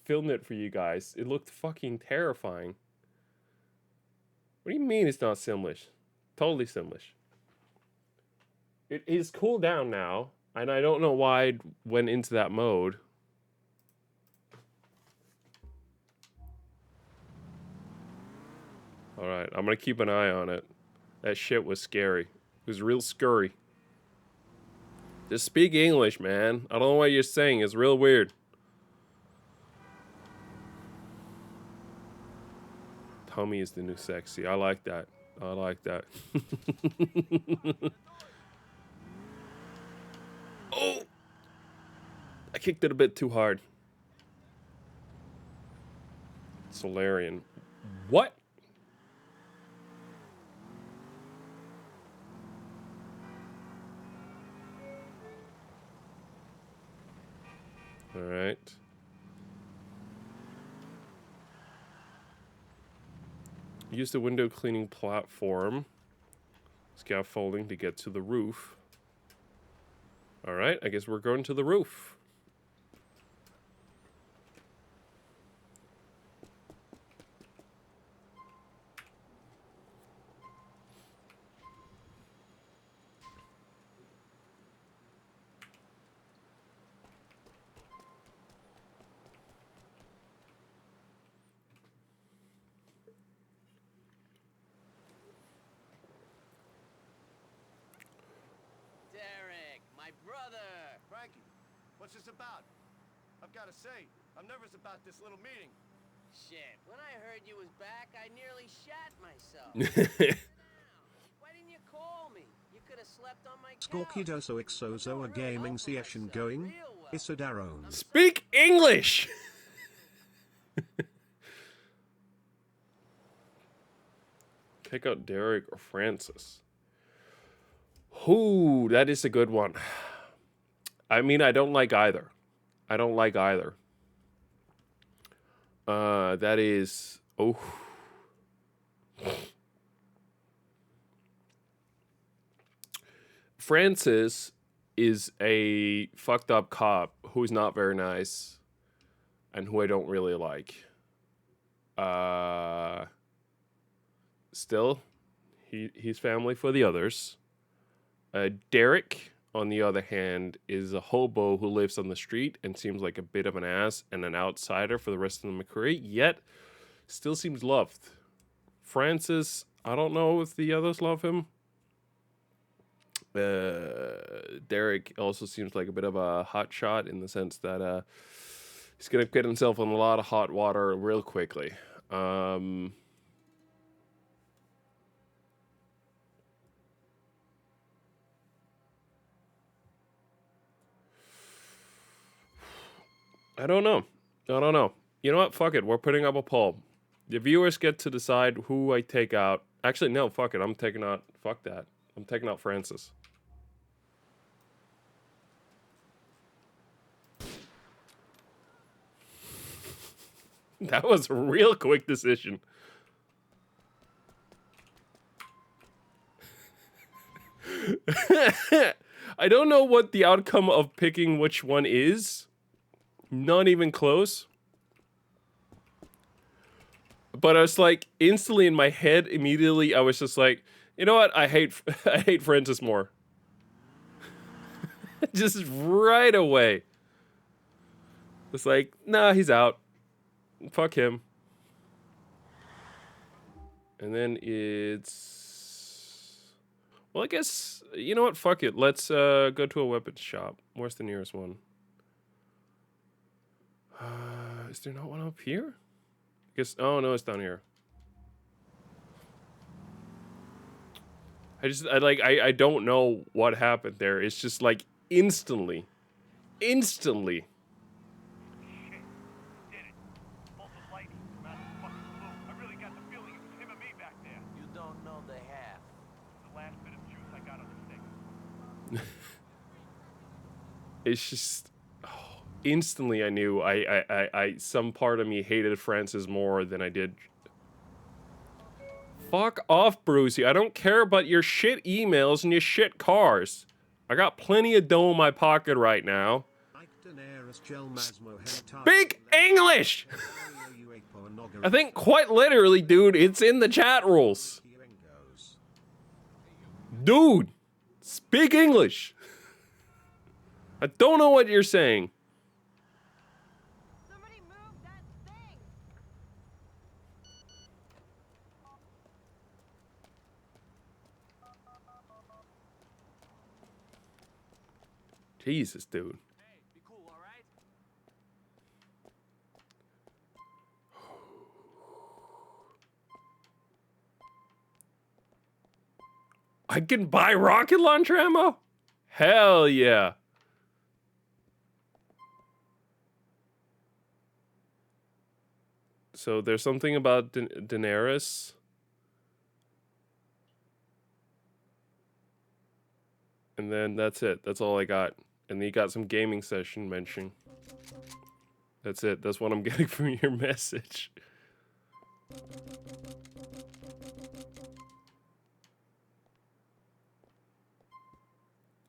filmed it for you guys. It looked fucking terrifying. What do you mean it's not Simlish? Totally Simlish. It is cooled down now, and I don't know why it went into that mode. Alright, I'm gonna keep an eye on it. That shit was scary. It was real scurry. Just speak English, man. I don't know what you're saying. It's real weird. Tommy is the new sexy. I like that. I like that. Oh! I kicked it a bit too hard. Solarian. What? All right. Use the window cleaning platform. Scaffolding to get to the roof. All right, I guess we're going to the roof. Derek, my brother. Frankie, what's this about? I've got to say, I'm nervous about this little meeting. Shit, when I heard you was back, I nearly shat myself. Why didn't you call me? You could have slept on my couch. Skorkidoso Ixozo a gaming session going. Isadaron. Speak English! Pick out Derek or Francis. Ooh, that is a good one. I mean, I don't like either. I don't like either. That is... Oh. Francis is a fucked up cop who's not very nice and who I don't really like. Still, he's family for the others. Derek, on the other hand, is a hobo who lives on the street and seems like a bit of an ass and an outsider for the rest of the career, yet still seems loved. Francis, I don't know if the others love him. Derek also seems like a bit of a hot shot in the sense that he's gonna get himself in a lot of hot water real quickly. I don't know. I don't know. You know what? Fuck it. We're putting up a poll. The viewers get to decide who I take out. Actually, no, fuck it. I'm taking out... Fuck that. I'm taking out Francis. That was a real quick decision. I don't know what the outcome of picking which one is. Not even close. But I was like, instantly in my head, immediately, I was just like, you know what? I hate Francis more. Just right away. It's like, nah, he's out. Fuck him. And then it's... Well, I guess, you know what? Fuck it. Let's go to a weapons shop. Where's the nearest one? Is there not one up here? I guess, oh no, it's down here. I don't know what happened there. It's just like instantly. Instantly. Shit, did it. Both the lightning from out of the fucking blue. I really got the feeling it was him and me back there. You don't know the half. The last bit of juice I got on the stick. It's just... Instantly I knew I some part of me hated Francis more than I did. Fuck off, Brucey. I don't care about your shit emails and your shit cars. I got plenty of dough in my pocket right now. Speak English! I think quite literally, dude, it's in the chat rules. Dude, speak English. I don't know what you're saying. Jesus, dude. Hey, be cool, all right? I can buy rocket launcher ammo? Hell yeah. So there's something about Daenerys. And then that's it. That's all I got. And then you got some gaming session mention. That's it. That's what I'm getting from your message.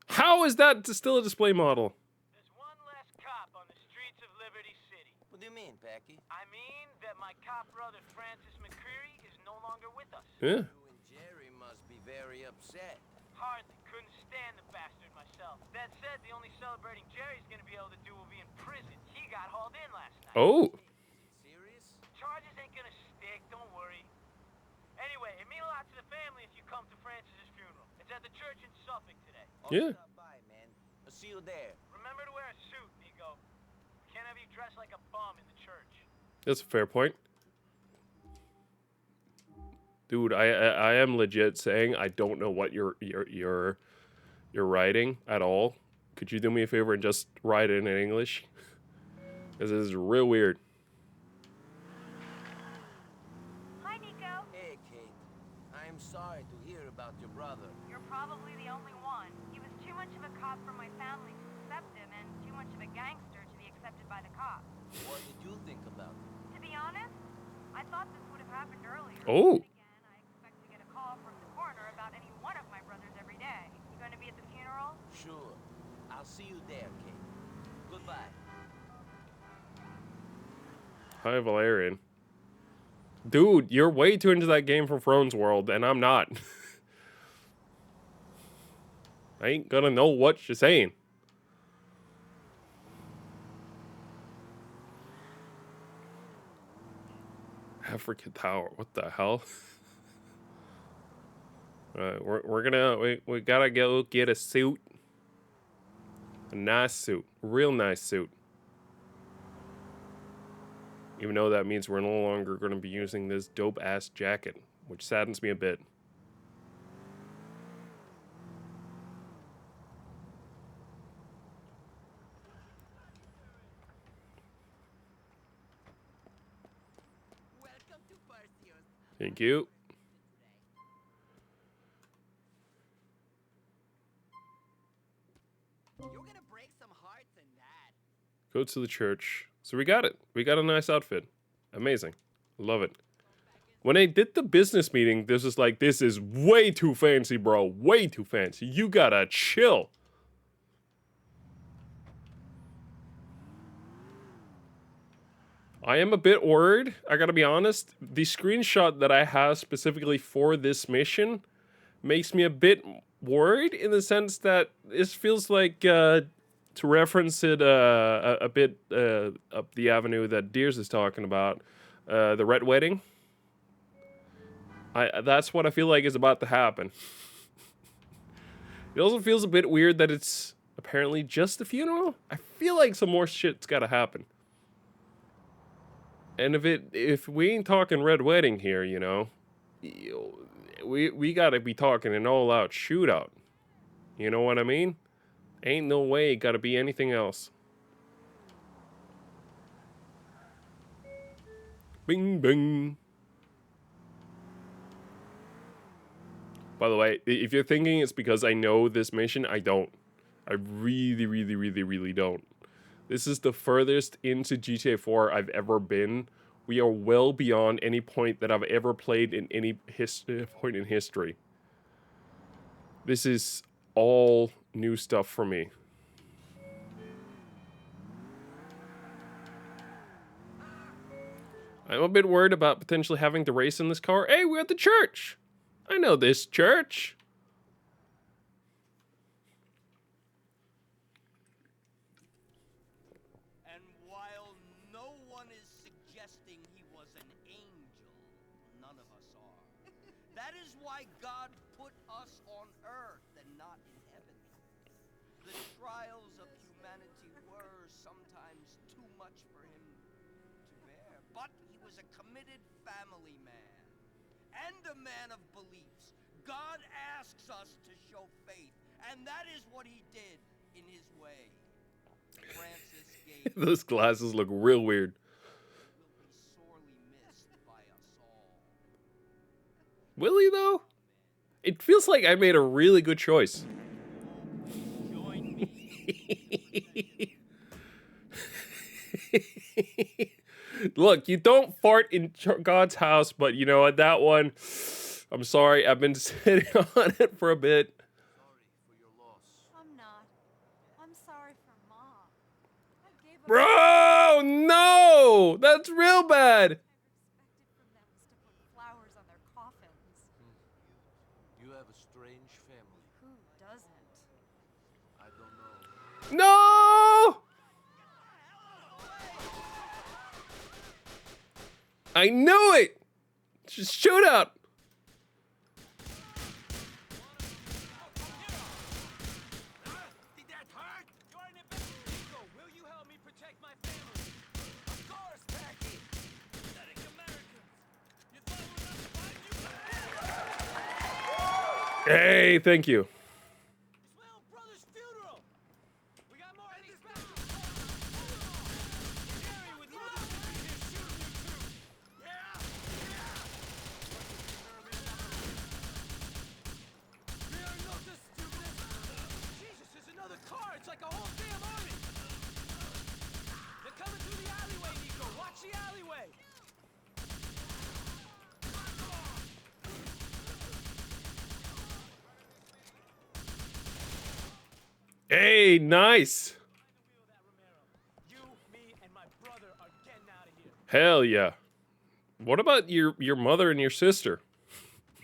How is that still a display model? There's one less cop on the streets of Liberty City. What do you mean, Packy? I mean that my cop brother Francis McCreary is no longer with us. Yeah. You and Jerry must be very upset. Hardly. Couldn't stand the bastard myself. That said, the only celebrating Jerry's gonna be able to do will be in prison. He got hauled in last night. Oh. Serious? Charges ain't gonna stick, don't worry. Anyway, it means a lot to the family if you come to Francis's funeral. It's at the church in Suffolk today. Yeah. Stop by, man. I'll see you there. Remember to wear a suit, Nico. Can't have you dressed like a bum in the church. That's a fair point. Dude, I am legit saying I don't know what you're writing at all. Could you do me a favor and just write it in English? This is real weird. Hi, Nico. Hey, Kate. I'm sorry to hear about your brother. You're probably the only one. He was too much of a cop for my family to accept him, and too much of a gangster to be accepted by the cops. What did you think about it? To be honest, I thought this would have happened earlier. Oh. But again, I expect to get a call from the coroner about any one of my brothers every day. You going to be at the funeral? Sure. I'll see you there, Kate. Goodbye. Hi, Valerian. Dude, you're way too into that Game of Thrones world, and I'm not. I ain't gonna know what you're saying. Africa Tower, what the hell? We gotta go get a suit. A nice suit. A real nice suit. Even though that means we're no longer going to be using this dope-ass jacket, which saddens me a bit. Welcome to Perseus. Thank you. You're gonna break some hearts in that. Go to the church. So we got it. We got a nice outfit. Amazing. Love it. When I did the business meeting, this is like, this is way too fancy, bro. Way too fancy. You gotta chill. I am a bit worried. I gotta be honest. The screenshot that I have specifically for this mission makes me a bit worried in the sense that this feels like, to reference it a bit up the avenue that Deers is talking about, the Red Wedding. That's what I feel like is about to happen. It also feels a bit weird that it's apparently just a funeral. I feel like some more shit's gotta happen. And if we ain't talking Red Wedding here, you know, we gotta be talking an all-out shootout. You know what I mean? Ain't no way it gotta be anything else. Bing, bing. By the way, if you're thinking it's because I know this mission, I don't. I really, really, really, really don't. This is the furthest into GTA 4 I've ever been. We are well beyond any point that I've ever played in any point in history. This is all new stuff for me. I'm a bit worried about potentially having to race in this car. Hey, we're at the church! I know this church! And while no one is suggesting he was an angel, none of us are. That is why God put us on earth and not in heaven. The trials of humanity were sometimes too much for him to bear. But he was a committed family man and a man of beliefs. God asks us to show faith, and that is what he did in his way. Francis gave Those glasses look real weird. will be sorely missed by us all. Will he though? It feels like I made a really good choice. Join me. Look, you don't fart in God's house, but you know what? That one, I'm sorry. I've been sitting on it for a bit. Sorry for your loss. I'm not. I'm sorry for Mom. I gave up Bro, no! That's real bad. I expected from them was to put flowers on their coffins. You have a strange family. Who doesn't? I don't know. No! I knew it! Just shoot up! Did that hurt? Nico, will you help me protect my family? Of course, Packy. Pathetic Americans. You thought we were not to find you? Hey, thank you. It's my own brother's funeral. We got more unexpected. Jerry with Mother here shooting you too. Yeah! We are not the stupidest. Jesus, there's another car. It's like a whole damn army. They're coming through the alleyway, Nico. Watch the alleyway. Hey, nice. You, me, and my brother are getting out of here. Hell yeah. What about your mother and your sister?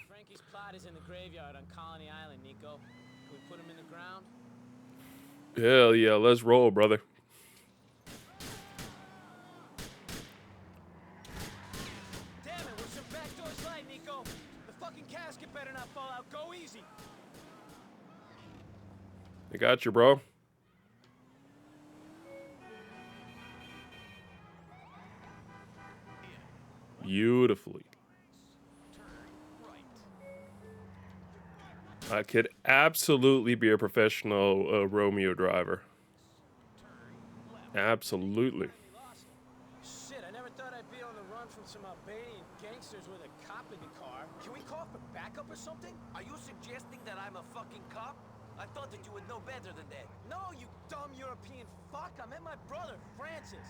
Frankie's plot is in the graveyard on Colony Island, Nico. Can we put him in the ground? Hell yeah, let's roll, brother. Damn it, we're some back doors light, Nico. The fucking casket better not fall out. Go easy. I got you, bro. Beautifully. I could absolutely be a professional Romeo driver. Absolutely. Shit, I never thought I'd be on the run from some Albanian gangsters with a cop in the car. Can we call for backup or something? Are you suggesting that I'm a fucking cop? I thought that you would know better than that. No, you dumb European fuck. I met my brother, Francis.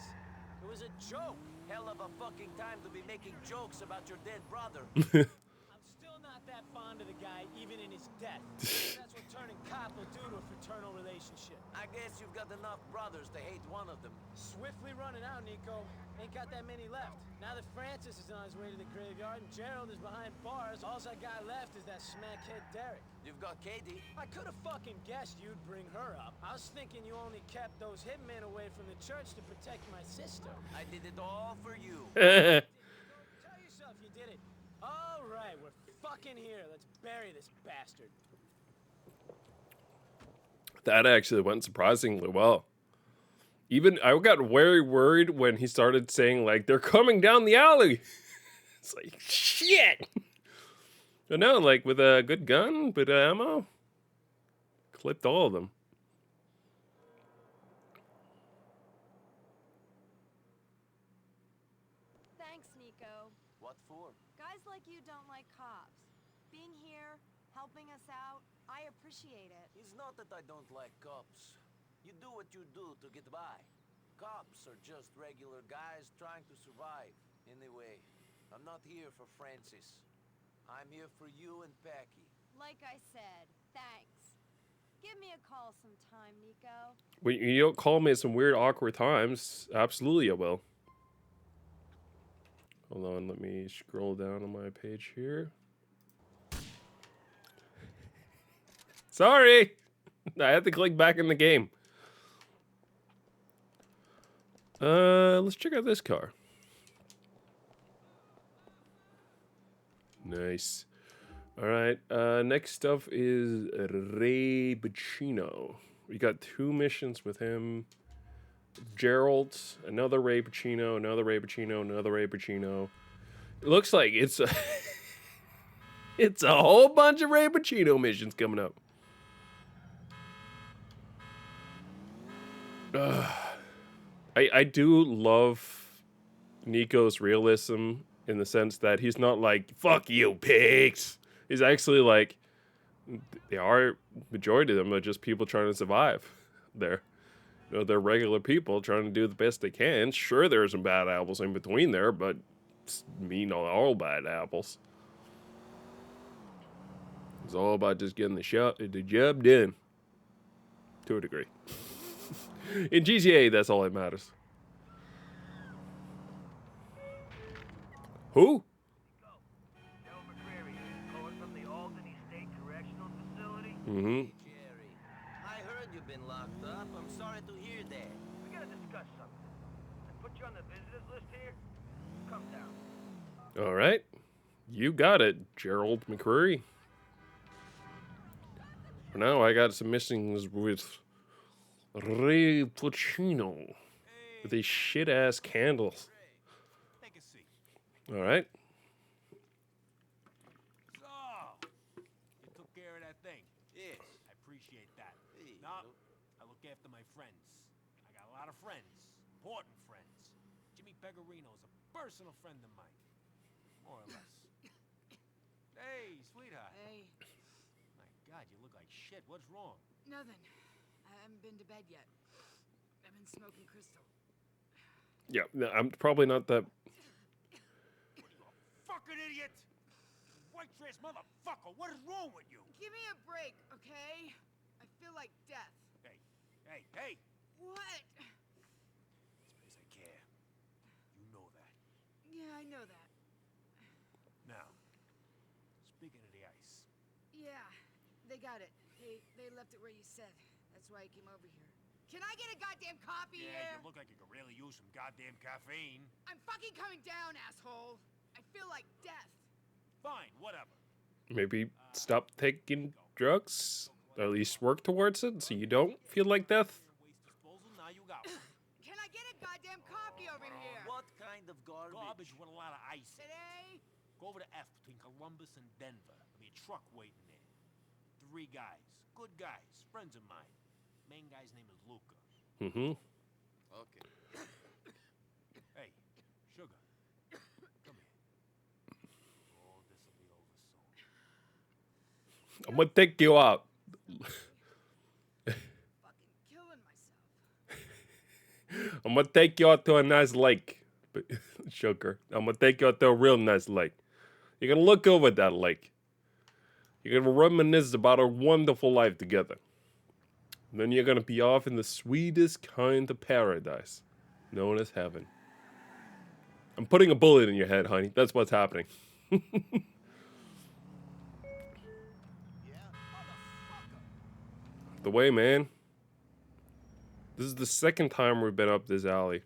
It was a joke. Hell of a fucking time to be making jokes about your dead brother. I'm still not that fond of the guy, even in his death. That's what turning cop will do to a fraternal relationship. I guess you've got enough brothers to hate one of them. Swiftly running out, Nico. Ain't got that many left. Now that Francis is on his way to the graveyard and Gerald is behind bars, all I got left is that smackhead Derek. You've got Katie. I could have fucking guessed you'd bring her up. I was thinking you only kept those hitmen away from the church to protect my sister. I did it all for you. Tell yourself you did it. All right, we're fucking here. Let's bury this bastard. That actually went surprisingly well. Even I got very worried when he started saying like they're coming down the alley. It's like shit. But no, like with a good gun, bit of ammo, clipped all of them. Thanks, Nico. What for? Guys like you don't like cops. Being here, helping us out, I appreciate it. It's not that I don't like cops. You do what you do to get by. Cops are just regular guys trying to survive. Anyway, I'm not here for Francis. I'm here for you and Packy. Like I said, thanks. Give me a call sometime, Nico. When you don't call me at some weird, awkward times, absolutely I will. Hold on, let me scroll down on my page here. Sorry! I had to click back in the game. Let's check out this car. Nice. All right. Next up is Ray Bacino. We got 2 missions with him. Gerald, another Ray Pacino, another Ray Pacino, another Ray Pacino. It looks like it's a it's a whole bunch of Ray Pacino missions coming up. I do love Nico's realism in the sense that he's not like, fuck you, pigs. He's actually like, they are, majority of them are just people trying to survive there. You know, they're regular people trying to do the best they can. Sure, there's some bad apples in between there, but it's not all bad apples. It's all about just getting the job done. To a degree. In GTA, that's all that matters. Who? Del McCreary, calling from the Albany State Correctional Facility. Mm-hmm. Jerry, I heard you've been locked up. I'm sorry to hear that. We gotta discuss something. I put you on the visitors list here. Come down. All right. You got it, Gerald McCreary. For now, I got some missions with Ray Pacino. With these shit-ass candles. Take a seat. All right. So, you took care of that thing. Yes. I appreciate that. Hey, Now, no- I look after my friends. I got a lot of friends. Important friends. Jimmy Pecorino is a personal friend of mine. More or less. Hey, sweetheart. Hey, My God, you look like shit. What's wrong? nothing. I haven't been to bed yet. I've been smoking crystal. Yeah, no, I'm probably not that. Fucking idiot! White trash motherfucker! What is wrong with you? Give me a break, okay? I feel like death. Hey, hey, hey! What? It's because I care. You know that. Yeah, I know that. Now, speaking of the ice, Yeah, they got it. They left it where you said. That's why I came over here. Can I get a goddamn copy yeah, here? you look like you could really use some goddamn caffeine. I'm fucking coming down, asshole. I feel like death. Fine, whatever. Maybe stop taking drugs. Or at least work towards it so you don't feel like death. Waste disposal, now you got one. Can I get a goddamn copy over here? What kind of garbage? Garbage with a lot of ice in it. Today? Go over to F between Columbus and Denver. There'll be a truck waiting there. 3 guys. Good guys. Friends of mine. Main guy's name is Luca. Mm-hmm. Okay. Hey, Sugar. Come here. Oh, this'll be over soon. I'm gonna take you out. Fucking killing myself. I'm gonna take you out to a nice lake. But Sugar, I'm gonna take you out to a real nice lake. You're gonna look over that lake. You're gonna reminisce about our wonderful life together. And then you're gonna be off in the sweetest kind of paradise, known as heaven. I'm putting a bullet in your head, honey. That's what's happening. The way, man. This is the second time we've been up this alley.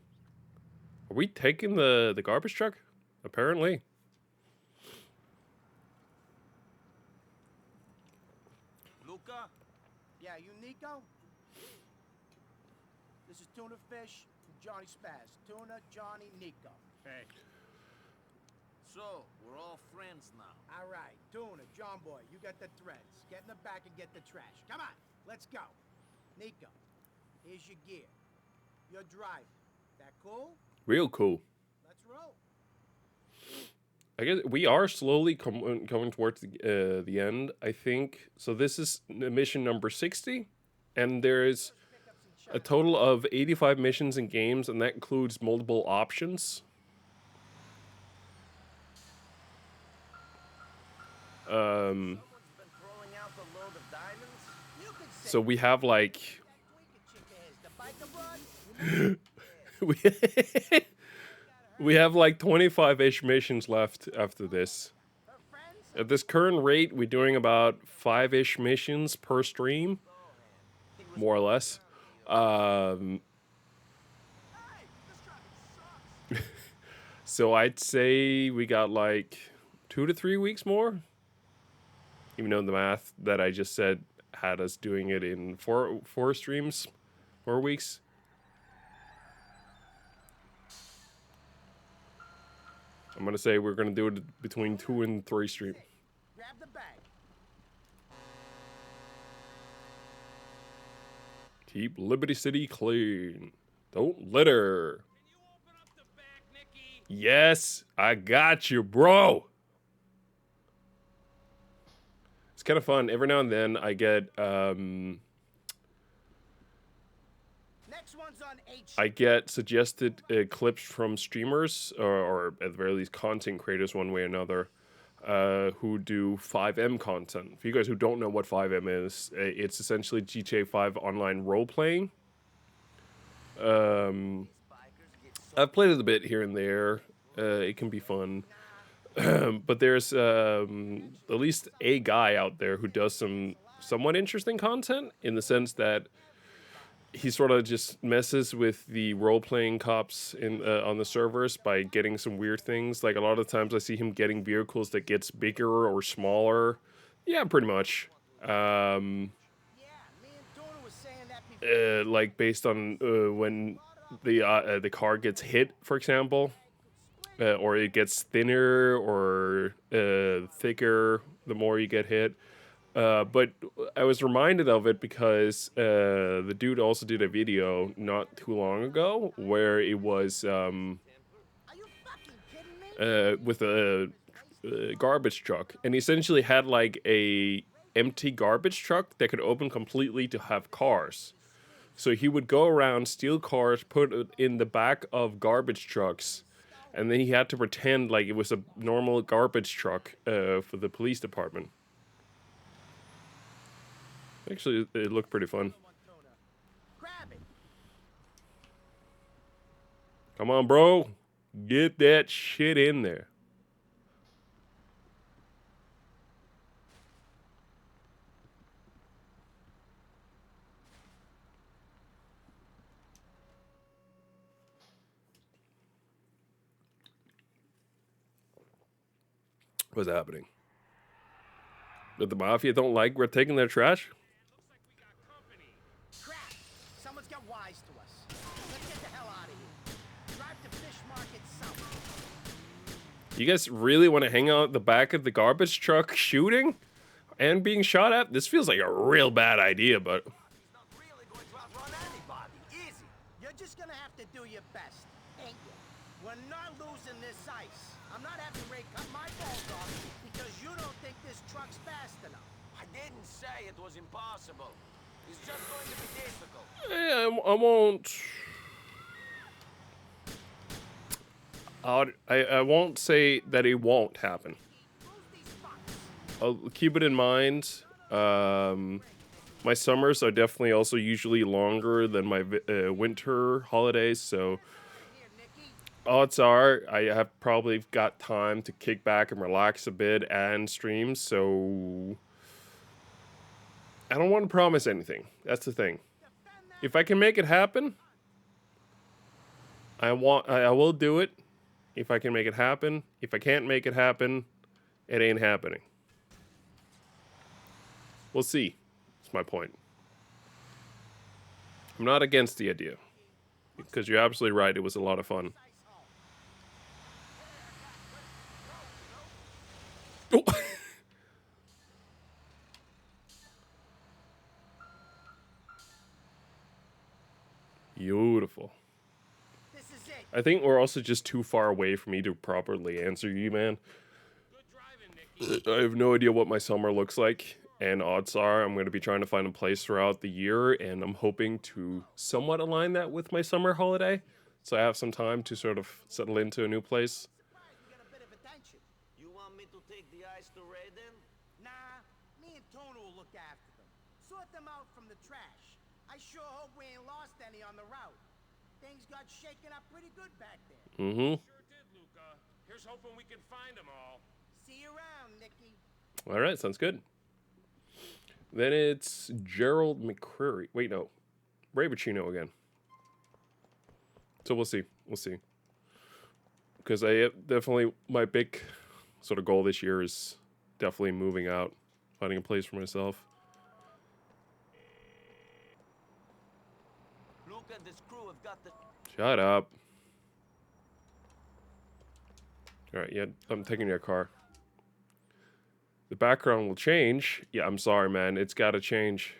Are we taking the garbage truck? Apparently. Luca? Yeah, you Nico? This is Tuna Fish and Johnny Spaz. Tuna, Johnny, Nico. Hey. So, we're all friends now. All right, Tuna, John Boy, you get the threads. Get in the back and get the trash. Come on, let's go. Nico, here's your gear. You're driving. That cool? Real cool. Let's roll. I guess we are slowly coming towards the end, I think. So this is mission number 60. And there's a total of 85 missions and games, and that includes multiple options. Someone's been throwing out a load of diamonds? You could say So we have like... that tweaker chick of his, the biker broad. we have like 25-ish missions left after this. Her friends? At this current rate, we're doing about 5-ish missions per stream, more or less. So I'd say we got like 2 to 3 weeks more. Even though the math that I just said had us doing it in four streams, 4 weeks. I'm gonna say we're gonna do it between 2 and 3 streams. Grab the bag. Keep Liberty City clean. Don't litter. Yes, I got you, bro. It's kind of fun. Every now and then I get suggested clips from streamers or at the very least content creators one way or another who do 5M content. For you guys who don't know what 5M is, it's essentially GTA 5 online role-playing. I've played it a bit here and there. It can be fun. But there's at least a guy out there who does some somewhat interesting content in the sense that he sort of just messes with the role-playing cops in on the servers by getting some weird things. Like a lot of times I see him getting vehicles that gets bigger or smaller. Yeah, pretty much. Like based on when the car gets hit, for example, or it gets thinner or thicker the more you get hit. But I was reminded of it because the dude also did a video not too long ago where it was with a garbage truck, and he essentially had like a empty garbage truck that could open completely to have cars. So he would go around, steal cars, put it in the back of garbage trucks, and then he had to pretend like it was a normal garbage truck for the police department. Actually, it looked pretty fun. Come on, bro. Get that shit in there. What's happening? That the Mafia don't like we're taking their trash? Crap! Someone's got wise to us. Let's get the hell out of here. Drive to Fish Market South. You guys really want to hang out at the back of the garbage truck shooting and being shot at? This feels like a real bad idea, but... You're just gonna have to do your best, ain't you? We're not losing this ice. I'm not having Ray cut my balls off because you don't think this truck's fast enough. I didn't say it was impossible. It's just going to be difficult. I won't... I won't say that it won't happen. I'll keep it in mind. My summers are definitely also usually longer than my winter holidays, so odds are I have probably got time to kick back and relax a bit and stream, so I don't want to promise anything. That's the thing. If I can make it happen, I will do it. If I can make it happen. If I can't make it happen, it ain't happening. We'll see. That's my point. I'm not against the idea. Because you're absolutely right, it was a lot of fun. Oh. Beautiful. I think we're also just too far away for me to properly answer you, man. I have no idea what my summer looks like, and odds are I'm going to be trying to find a place throughout the year, and I'm hoping to somewhat align that with my summer holiday, so I have some time to sort of settle into a new place. You want me to take the ice to Raiden? Nah, me and Tona will look after them. Sort them out from the trash. I sure hope we ain't lost any on the route. Things got shaken up pretty good back there. Mm-hmm. Sure did, Luca. Here's hoping we can find them all. See you around, Nicky. All right, sounds good. Then it's Gerald McCreary. Wait, no. Ray Pacino again. So we'll see. We'll see. Because I definitely, my big sort of goal this year is definitely moving out, finding a place for myself. Shut up. Alright, yeah, I'm taking your car. The background will change. Yeah, I'm sorry, man. It's gotta change.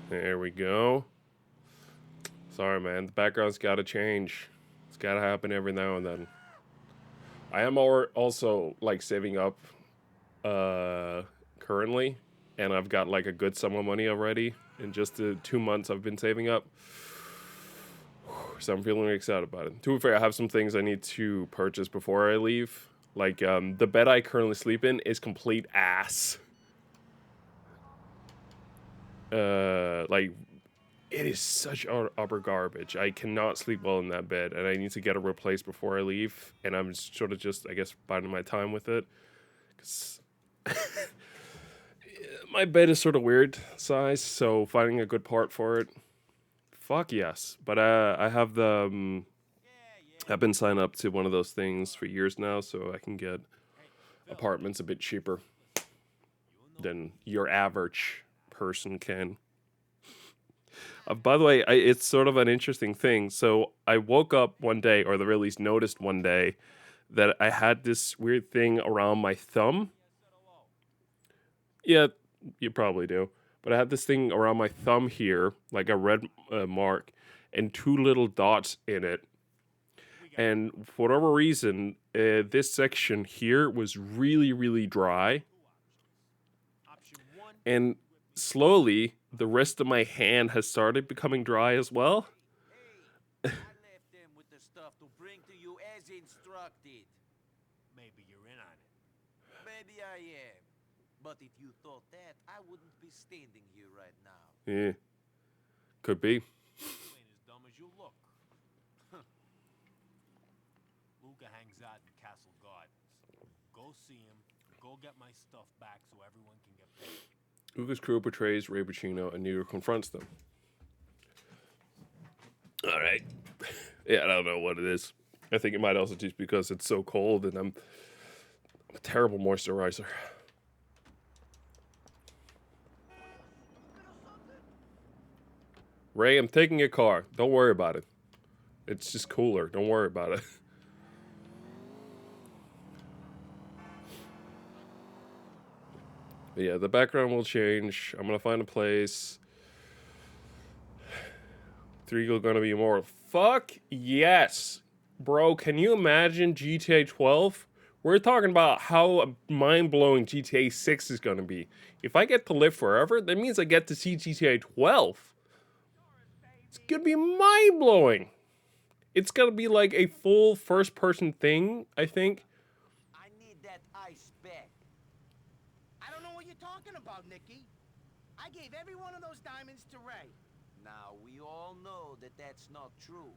There we go. Sorry, man. The background's gotta change. It's gotta happen every now and then. I am also, like, saving up currently, and I've got like a good sum of money already in just the 2 months I've been saving up, so I'm feeling excited about it. To be fair, I have some things I need to purchase before I leave, like the bed I currently sleep in is complete ass. Like, it is such utter garbage. I cannot sleep well in that bed, and I need to get it replaced before I leave, and I'm sort of just, I guess, biding my time with it, because my bed is sort of weird size, so finding a good part for it, fuck yes. But I have the, I've been signed up to one of those things for years now, so I can get apartments a bit cheaper than your average person can. By the way, it's sort of an interesting thing. So I woke up one day, or the very least noticed one day, that I had this weird thing around my thumb. Yeah, you probably do. But I had this thing around my thumb here, like a red mark, and 2 little dots in it. And for whatever reason, this section here was really, really dry. And slowly, the rest of my hand has started becoming dry as well. I left them with the stuff to bring to you as instructed. Maybe you're in on it. Maybe I am. But if you thought that, I wouldn't be standing here right now. Yeah, could be. You ain't as dumb as you look. Luca hangs out in Castle Gardens. Go see him. Go get my stuff back so everyone can get paid. Luca's crew betrays Ray Pacino, and Nero confronts them. All right. Yeah, I don't know what it is. I think it might also just because it's so cold, and I'm a terrible moisturizer. Ray, I'm taking your car. Don't worry about it. It's just cooler. Don't worry about it. But yeah, the background will change. I'm gonna find a place. 3 are gonna be immortal. Fuck yes! Bro, can you imagine GTA 12? We're talking about how mind-blowing GTA 6 is gonna be. If I get to live forever, that means I get to see GTA 12. It's gonna be mind-blowing. It's gonna be like a full first-person thing, I think. I need that ice back. I don't know what you're talking about, Nicky. I gave every one of those diamonds to Ray. Now, we all know that that's not true.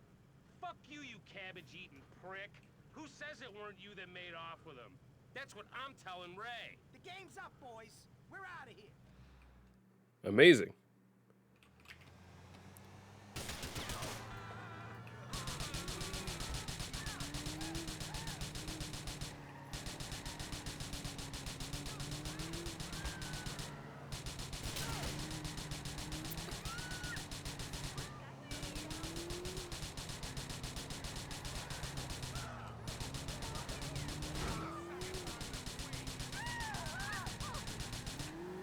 Fuck you, you cabbage-eating prick. Who says it weren't you that made off with him? That's what I'm telling Ray. The game's up, boys. We're out of here. Amazing.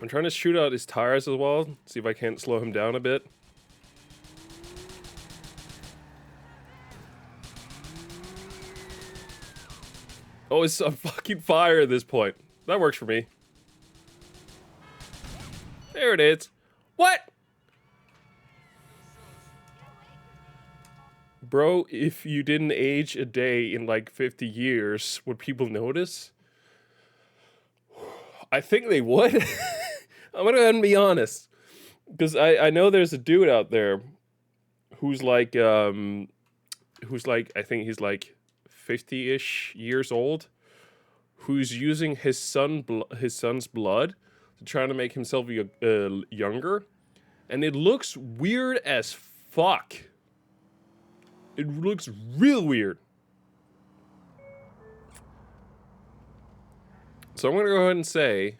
I'm trying to shoot out his tires as well, see if I can't slow him down a bit. Oh, it's on fucking fire at this point. That works for me. There it is. What? Bro, if you didn't age a day in like 50 years, would people notice? I think they would. I'm gonna go ahead and be honest, because I know there's a dude out there who's like I think he's like 50-ish years old, who's using his son's blood to try to make himself younger, and it looks weird as fuck. It looks real weird. So I'm going to go ahead and say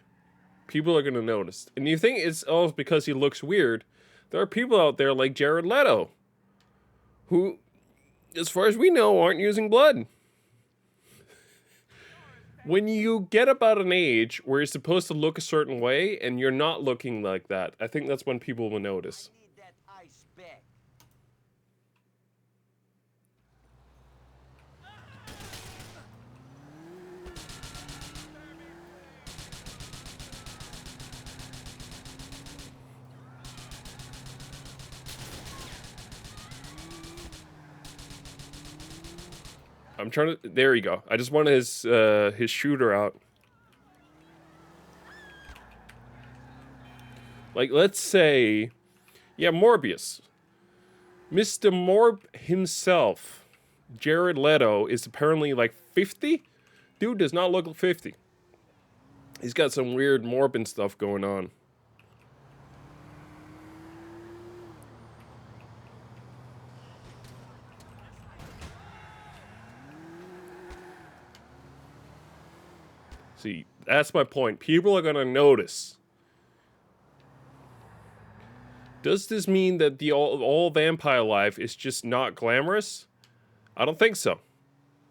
people are going to notice. And you think it's all because he looks weird. There are people out there like Jared Leto who, as far as we know, aren't using blood. When you get about an age where you're supposed to look a certain way and you're not looking like that, I think that's when people will notice. I need that ice back. I'm trying to. There you go. I just wanted his shooter out. Like, let's say, yeah, Morbius. Mr. Morb himself, Jared Leto, is apparently like 50. Dude does not look 50. He's got some weird Morbin stuff going on. See, that's my point. People are gonna notice. Does this mean that the all vampire life is just not glamorous? I don't think so.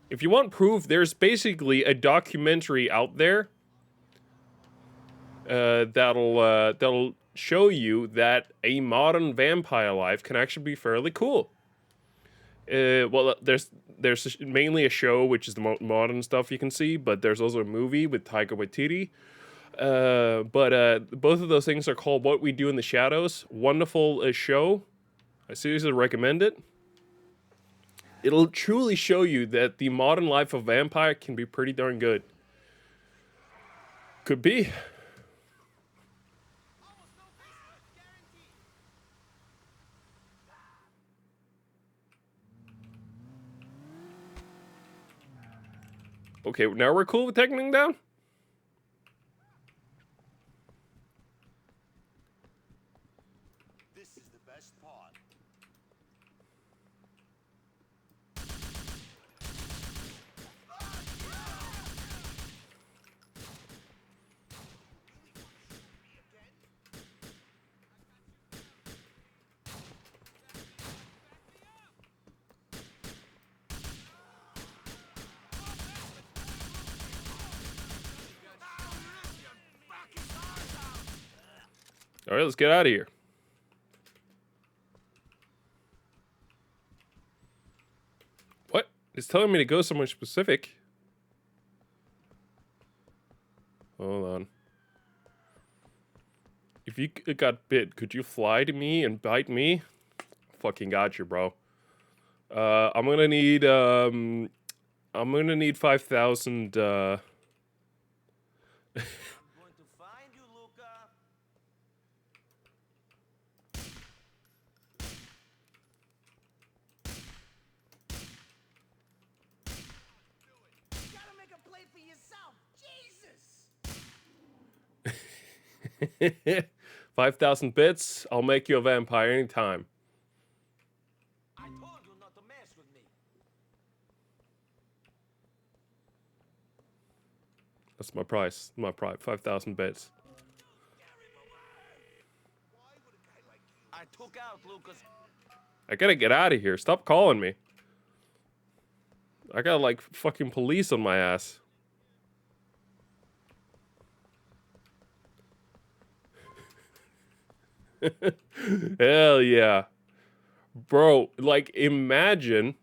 If you want proof, there's basically a documentary out there that'll show you that a modern vampire life can actually be fairly cool. Well, there's mainly a show, which is the modern stuff you can see, but there's also a movie with Taika Waititi. But both of those things are called What We Do in the Shadows. Wonderful show. I seriously recommend it. It'll truly show you that the modern life of vampire can be pretty darn good. Could be. Okay, now we're cool with taking him down? This is the best part. All right, let's get out of here. What? It's telling me to go somewhere specific. Hold on. If you got bit, could you fly to me and bite me? Fucking got you, bro. I'm gonna need 5,000 5,000 bits, I'll make you a vampire anytime. I told you not to mess with me. That's my price. My price. 5,000 bits. I took out Lucas. I gotta get out of here. Stop calling me. I got like fucking police on my ass. Hell yeah. Bro, like imagine.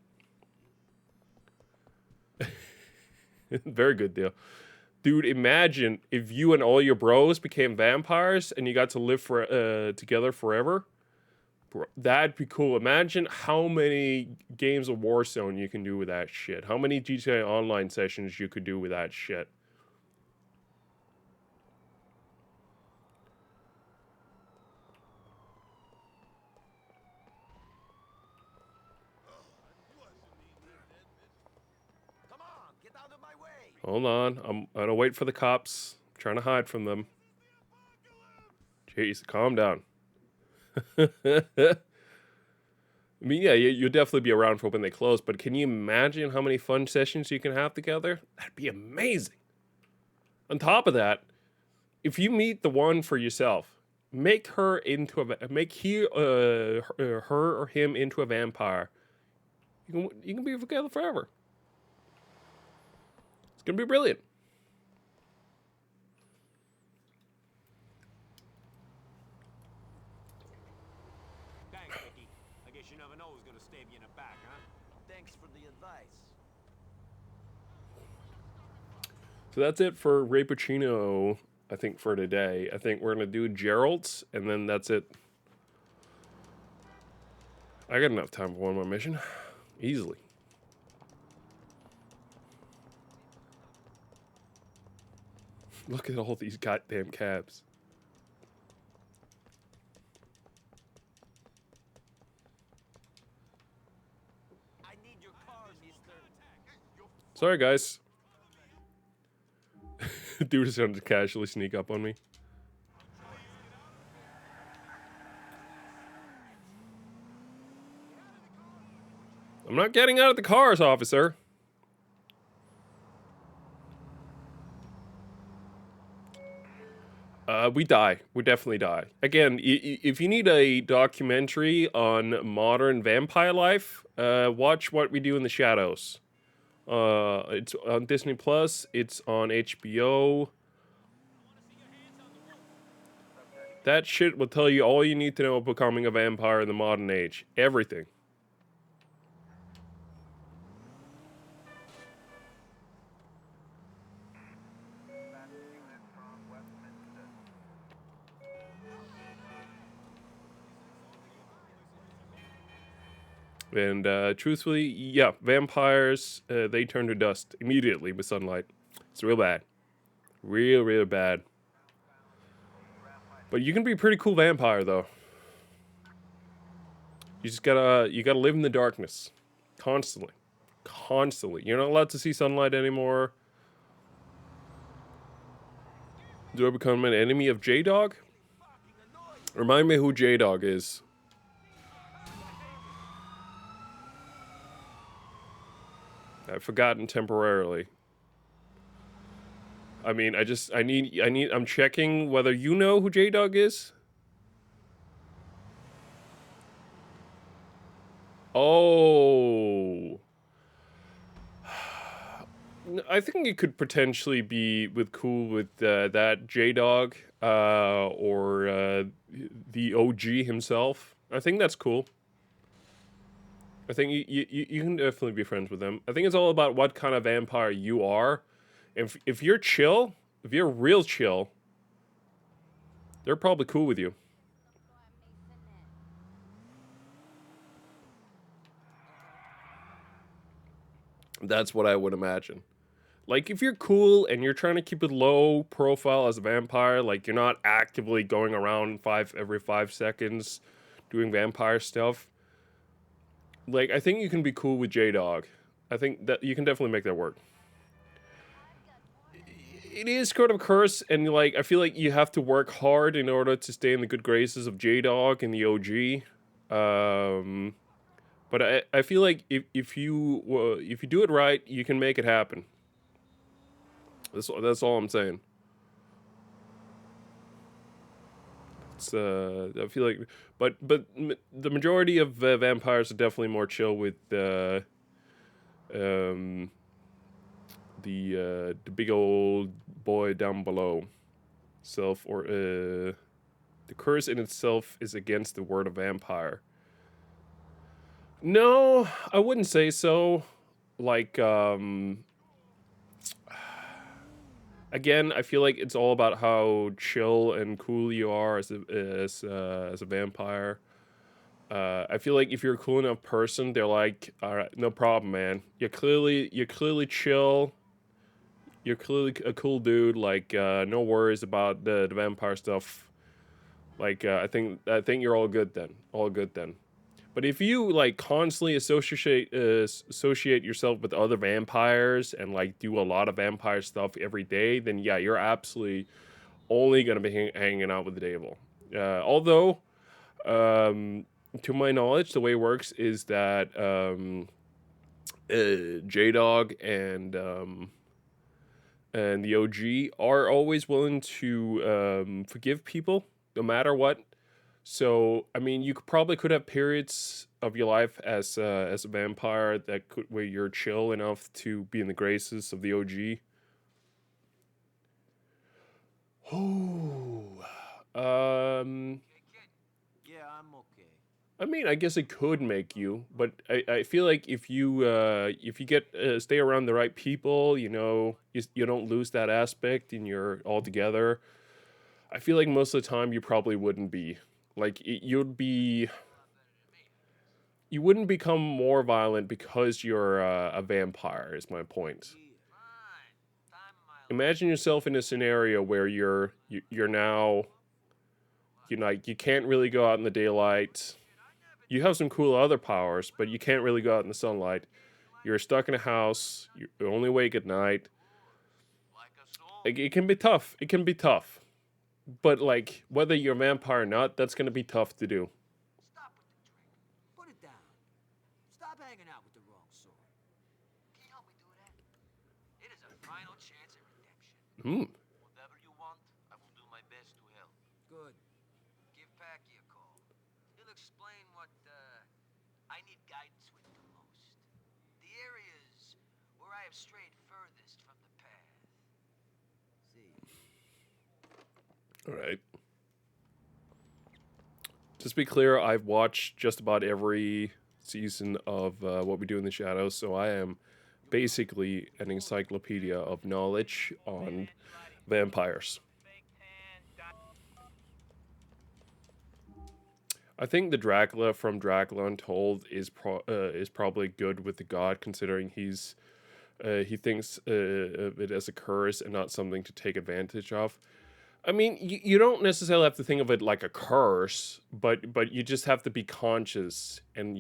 Very good deal. Dude, imagine if you and all your bros became vampires and you got to live together forever. Bro, that'd be cool. Imagine how many games of Warzone you can do with that shit. How many GTA Online sessions you could do with that shit. Hold on. I'm gonna wait for the cops. I'm trying to hide from them. Jeez, calm down. I mean, yeah, you'll definitely be around for when they close, but can you imagine how many fun sessions you can have together? That'd be amazing. On top of that, if you meet the one for yourself, make her into her or him into a vampire. You can be together forever. It's gonna be brilliant. Thanks, Mickey. I guess you never know who's gonna stab you in the back, huh? Thanks for the advice. So that's it for Ray Pacino, I think, for today. I think we're gonna do Gerald's, and then that's it. I got enough time for one more mission. Easily. Look at all these goddamn cabs. I need your car, mister. Sorry, guys. Dude is trying to casually sneak up on me. I'm not getting out of the cars, officer. We die. We definitely die. Again, if you need a documentary on modern vampire life, watch What We Do in the Shadows. It's on Disney Plus. It's on HBO. That shit will tell you all you need to know about becoming a vampire in the modern age. Everything. And truthfully, yeah, vampires, they turn to dust immediately with sunlight. It's real bad. Real bad. But you can be a pretty cool vampire, though. You just gotta live in the darkness. Constantly. Constantly. You're not allowed to see sunlight anymore. Do I become an enemy of J-Dog? Remind me who J-Dog is. I've forgotten temporarily. I mean, I'm checking whether you know who J-Dog is. Oh. I think it could potentially be cool with that J-Dog or the OG himself. I think that's cool. I think you can definitely be friends with them. I think it's all about what kind of vampire you are. If you're chill, if you're real chill, they're probably cool with you. That's what I would imagine. Like, if you're cool and you're trying to keep it low profile as a vampire, like you're not actively going around every 5 seconds doing vampire stuff, like, I think you can be cool with J-Dog. I think that you can definitely make that work. It is kind of a curse, and like, I feel like you have to work hard in order to stay in the good graces of J-Dog and the OG. But I feel like if you do it right, you can make it happen. That's all I'm saying. It's I feel like, but the majority of vampires are definitely more chill with the big old boy down below. The curse in itself is against the word of vampire. No, I wouldn't say so. Like, again, I feel like it's all about how chill and cool you are as a vampire. I feel like if you're a cool enough person, they're like, all right, no problem, man. You're clearly chill. You're clearly a cool dude. Like, no worries about the vampire stuff. Like, I think you're all good then. All good then. But if you like constantly associate yourself with other vampires and like do a lot of vampire stuff every day, then yeah, you're absolutely only gonna be hanging out with the devil. Although, to my knowledge, the way it works is that J-Dog and and the OG are always willing to forgive people no matter what. So I mean, you could have periods of your life as a vampire where you're chill enough to be in the graces of the OG. Oh, Yeah, I'm okay. I mean, I guess it could make you, but I feel like if you get stay around the right people, you don't lose that aspect and you're all together. I feel like most of the time you probably wouldn't be. Like you wouldn't become more violent because you're a vampire. Is my point. Imagine yourself in a scenario where you're now, you can't really go out in the daylight. You have some cool other powers, but you can't really go out in the sunlight. You're stuck in a house. You're only awake at night. It can be tough. It can be tough. But like, whether you're a vampire or not, that's gonna be tough to do. Stop with the drink. Put it down. Stop hanging out with the wrong sort. Can you help me do that? It is a final chance at redemption. Whatever you want, I will do my best to help. Good. Give Packy a call. He'll explain what I need guidance with the most. The areas where I have strayed furthest from the path. See. All right. Just to be clear, I've watched just about every season of What We Do in the Shadows, so I am basically an encyclopedia of knowledge on vampires. I think the Dracula from Dracula Untold is probably good with the god, considering he thinks of it as a curse and not something to take advantage of. I mean, you don't necessarily have to think of it like a curse, but you just have to be conscious and,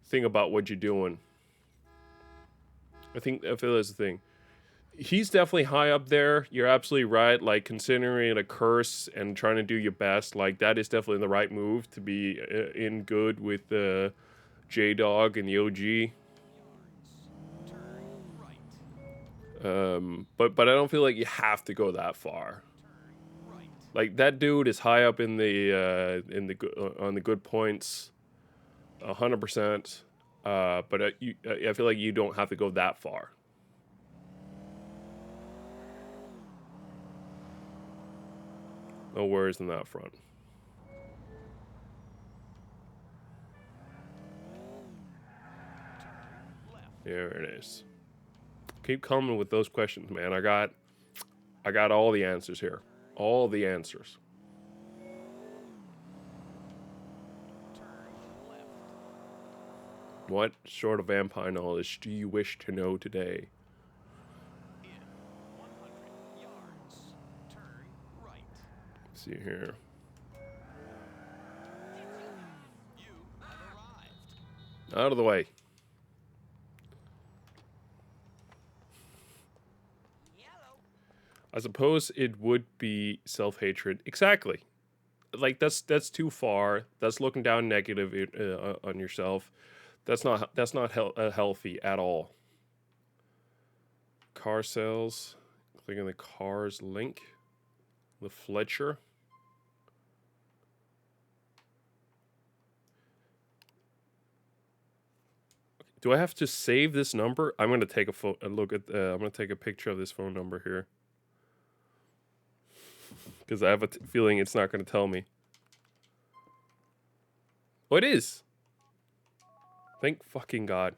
think about what you're doing. I feel that's the thing. He's definitely high up there. You're absolutely right. Like, considering it a curse and trying to do your best, like, that is definitely the right move to be in good with J-Dog and the OG. But I don't feel like you have to go that far. Like, that dude is high up in on the good points, 100%. But I feel like you don't have to go that far. No worries on that front. There it is. Keep coming with those questions, man. I got all the answers here. All the answers. What sort of vampire knowledge do you wish to know today? Let's see here. Out of the way. I suppose it would be self-hatred. Exactly. Like, that's too far. That's looking down negative on yourself. That's not healthy at all. Car sales. Click on the cars link. The Fletcher. Do I have to save this number? I'm gonna take a look at. I'm gonna take a picture of this phone number here. Because I have a feeling it's not going to tell me. Oh, it is. Thank fucking God.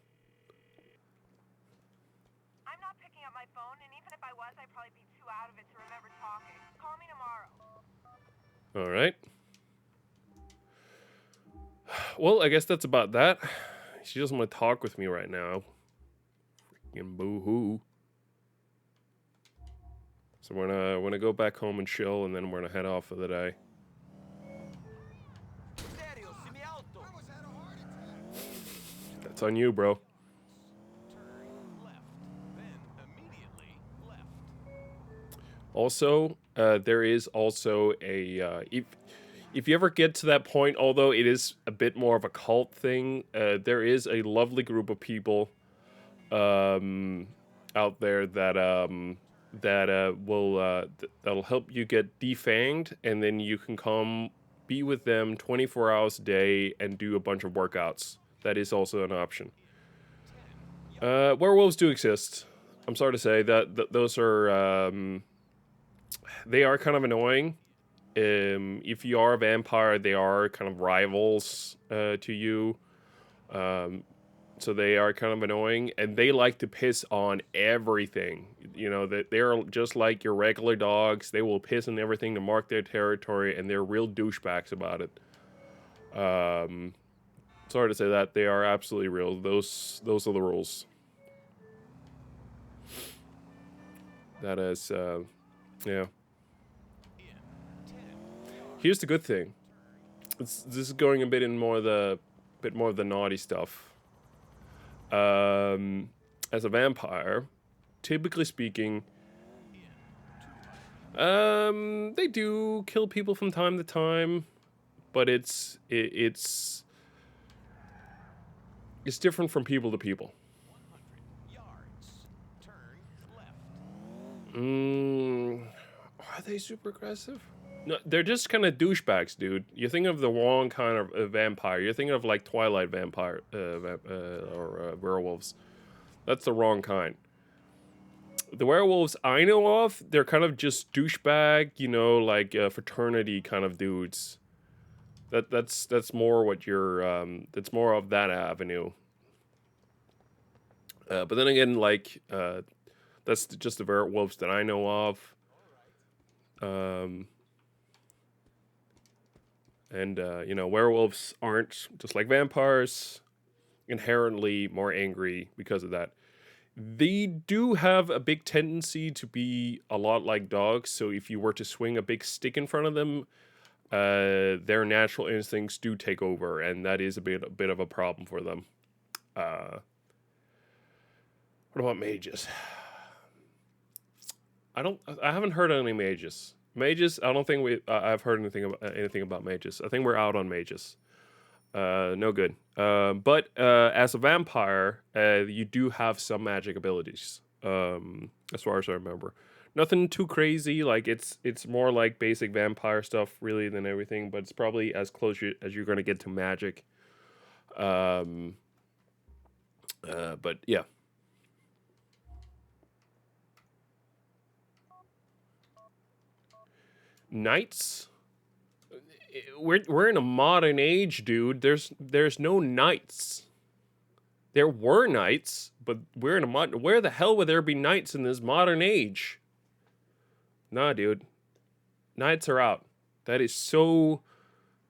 I'm not picking up my phone, and even if I was, I'd probably be too out of it to remember talking. Call me tomorrow. All right. Well, I guess that's about that. She doesn't want to talk with me right now. Freaking boo-hoo. So we're gonna go back home and chill, and then we're gonna head off for the day. That's on you, bro. Also, there is also a if you ever get to that point, although it is a bit more of a cult thing, there is a lovely group of people out there that that'll help you get defanged, and then you can come be with them 24 hours a day and do a bunch of workouts. That is also an option. Werewolves do exist. I'm sorry to say that those are they are kind of annoying. If you are a vampire, they are kind of rivals to you. So they are kind of annoying, and they like to piss on everything. You know, that they're just like your regular dogs. They will piss on everything to mark their territory, and they're real douchebags about it. Sorry to say that. They are absolutely real. Those are the rules. That is, yeah. Here's the good thing. This is going a bit in more the naughty stuff. As a vampire, typically speaking, they do kill people from time to time, but it's different from people to people. Are they super aggressive? No, they're just kind of douchebags, dude. You're thinking of the wrong kind of vampire. You're thinking of like Twilight vampire or werewolves. That's the wrong kind. The werewolves I know of, they're kind of just douchebag, you know, like fraternity kind of dudes. That's more what you're. That's more of that avenue. But then again, like that's just the werewolves that I know of. And you know, werewolves aren't, just like vampires, inherently more angry because of that. They do have a big tendency to be a lot like dogs, so if you were to swing a big stick in front of them, their natural instincts do take over, and that is a bit of a problem for them. What about mages? I haven't heard any mages. Mages, I don't think I've heard anything about mages. I think we're out on mages. No good. But as a vampire, you do have some magic abilities. As far as I remember, nothing too crazy. Like it's more like basic vampire stuff, really, than everything. But it's probably as close as you're gonna get to magic. But yeah. Knights? We're in a modern age, dude. There's no knights. There were knights, but we're in a modern. Where the hell would there be knights in this modern age? Nah, dude. Knights are out. That is so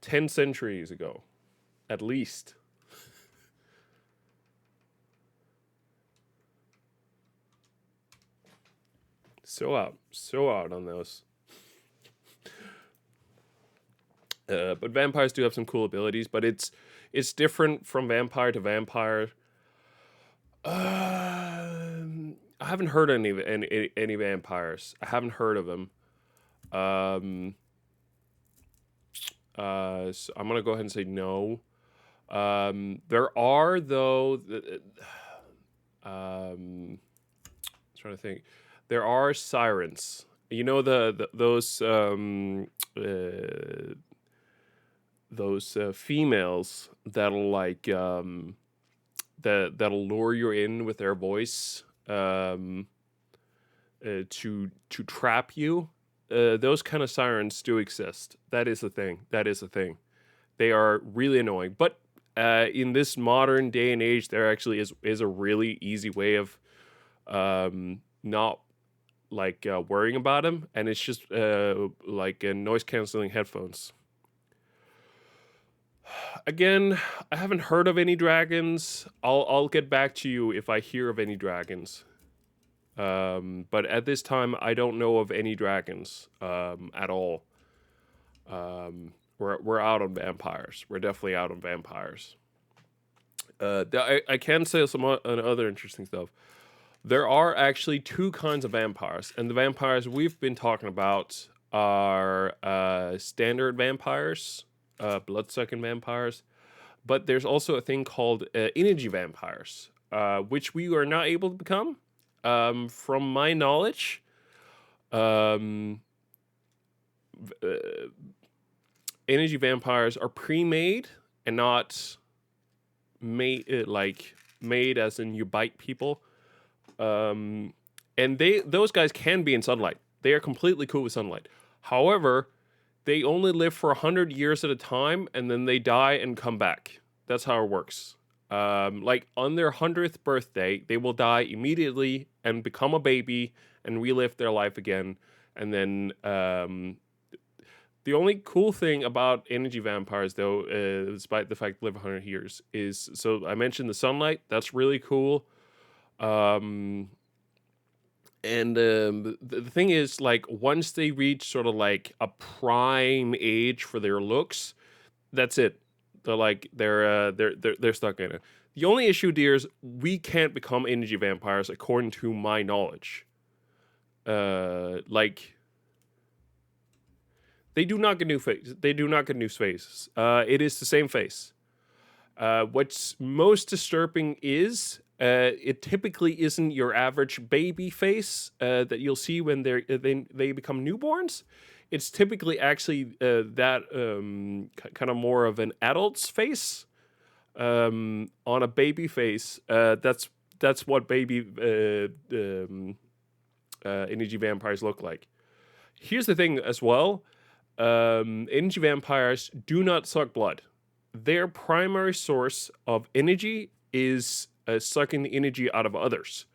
10 centuries ago, at least. So out on those. But vampires do have some cool abilities, but it's different from vampire to vampire. I haven't heard any vampires. I haven't heard of them. So I'm gonna go ahead and say no. There are though. I'm trying to think. There are sirens. You know those females that'll like that'll lure you in with their voice to trap you. Those kind of sirens do exist. That is a thing. They are really annoying. But in this modern day and age, there actually is a really easy way of not like worrying about them, and it's just like noise canceling headphones. Again, I haven't heard of any dragons. I'll get back to you if I hear of any dragons. But at this time, I don't know of any dragons at all. We're out on vampires. We're definitely out on vampires. I can say some other interesting stuff. There are actually two kinds of vampires, and the vampires we've been talking about are standard vampires. Blood-sucking vampires, but there's also a thing called energy vampires, which we are not able to become. From my knowledge, energy vampires are pre-made and not made made as in you bite people. And those guys can be in sunlight. They are completely cool with sunlight. However, they only live for 100 years at a time, and then they die and come back. That's how it works. Like on their 100th birthday, they will die immediately and become a baby and relive their life again. And then the only cool thing about energy vampires, though, despite the fact they live 100 years, is, so I mentioned the sunlight. That's really cool. And the thing is, like, once they reach sort of like a prime age for their looks, that's it. They're stuck in it. The only issue, dear, is we can't become energy vampires, according to my knowledge. Like, they do not get new face. They do not get new faces. It is the same face. What's most disturbing is it typically isn't your average baby face that you'll see when they become newborns. It's typically actually that kind of more of an adult's face on a baby face. That's what baby energy vampires look like. Here's the thing as well. Energy vampires do not suck blood. Their primary source of energy is sucking the energy out of others.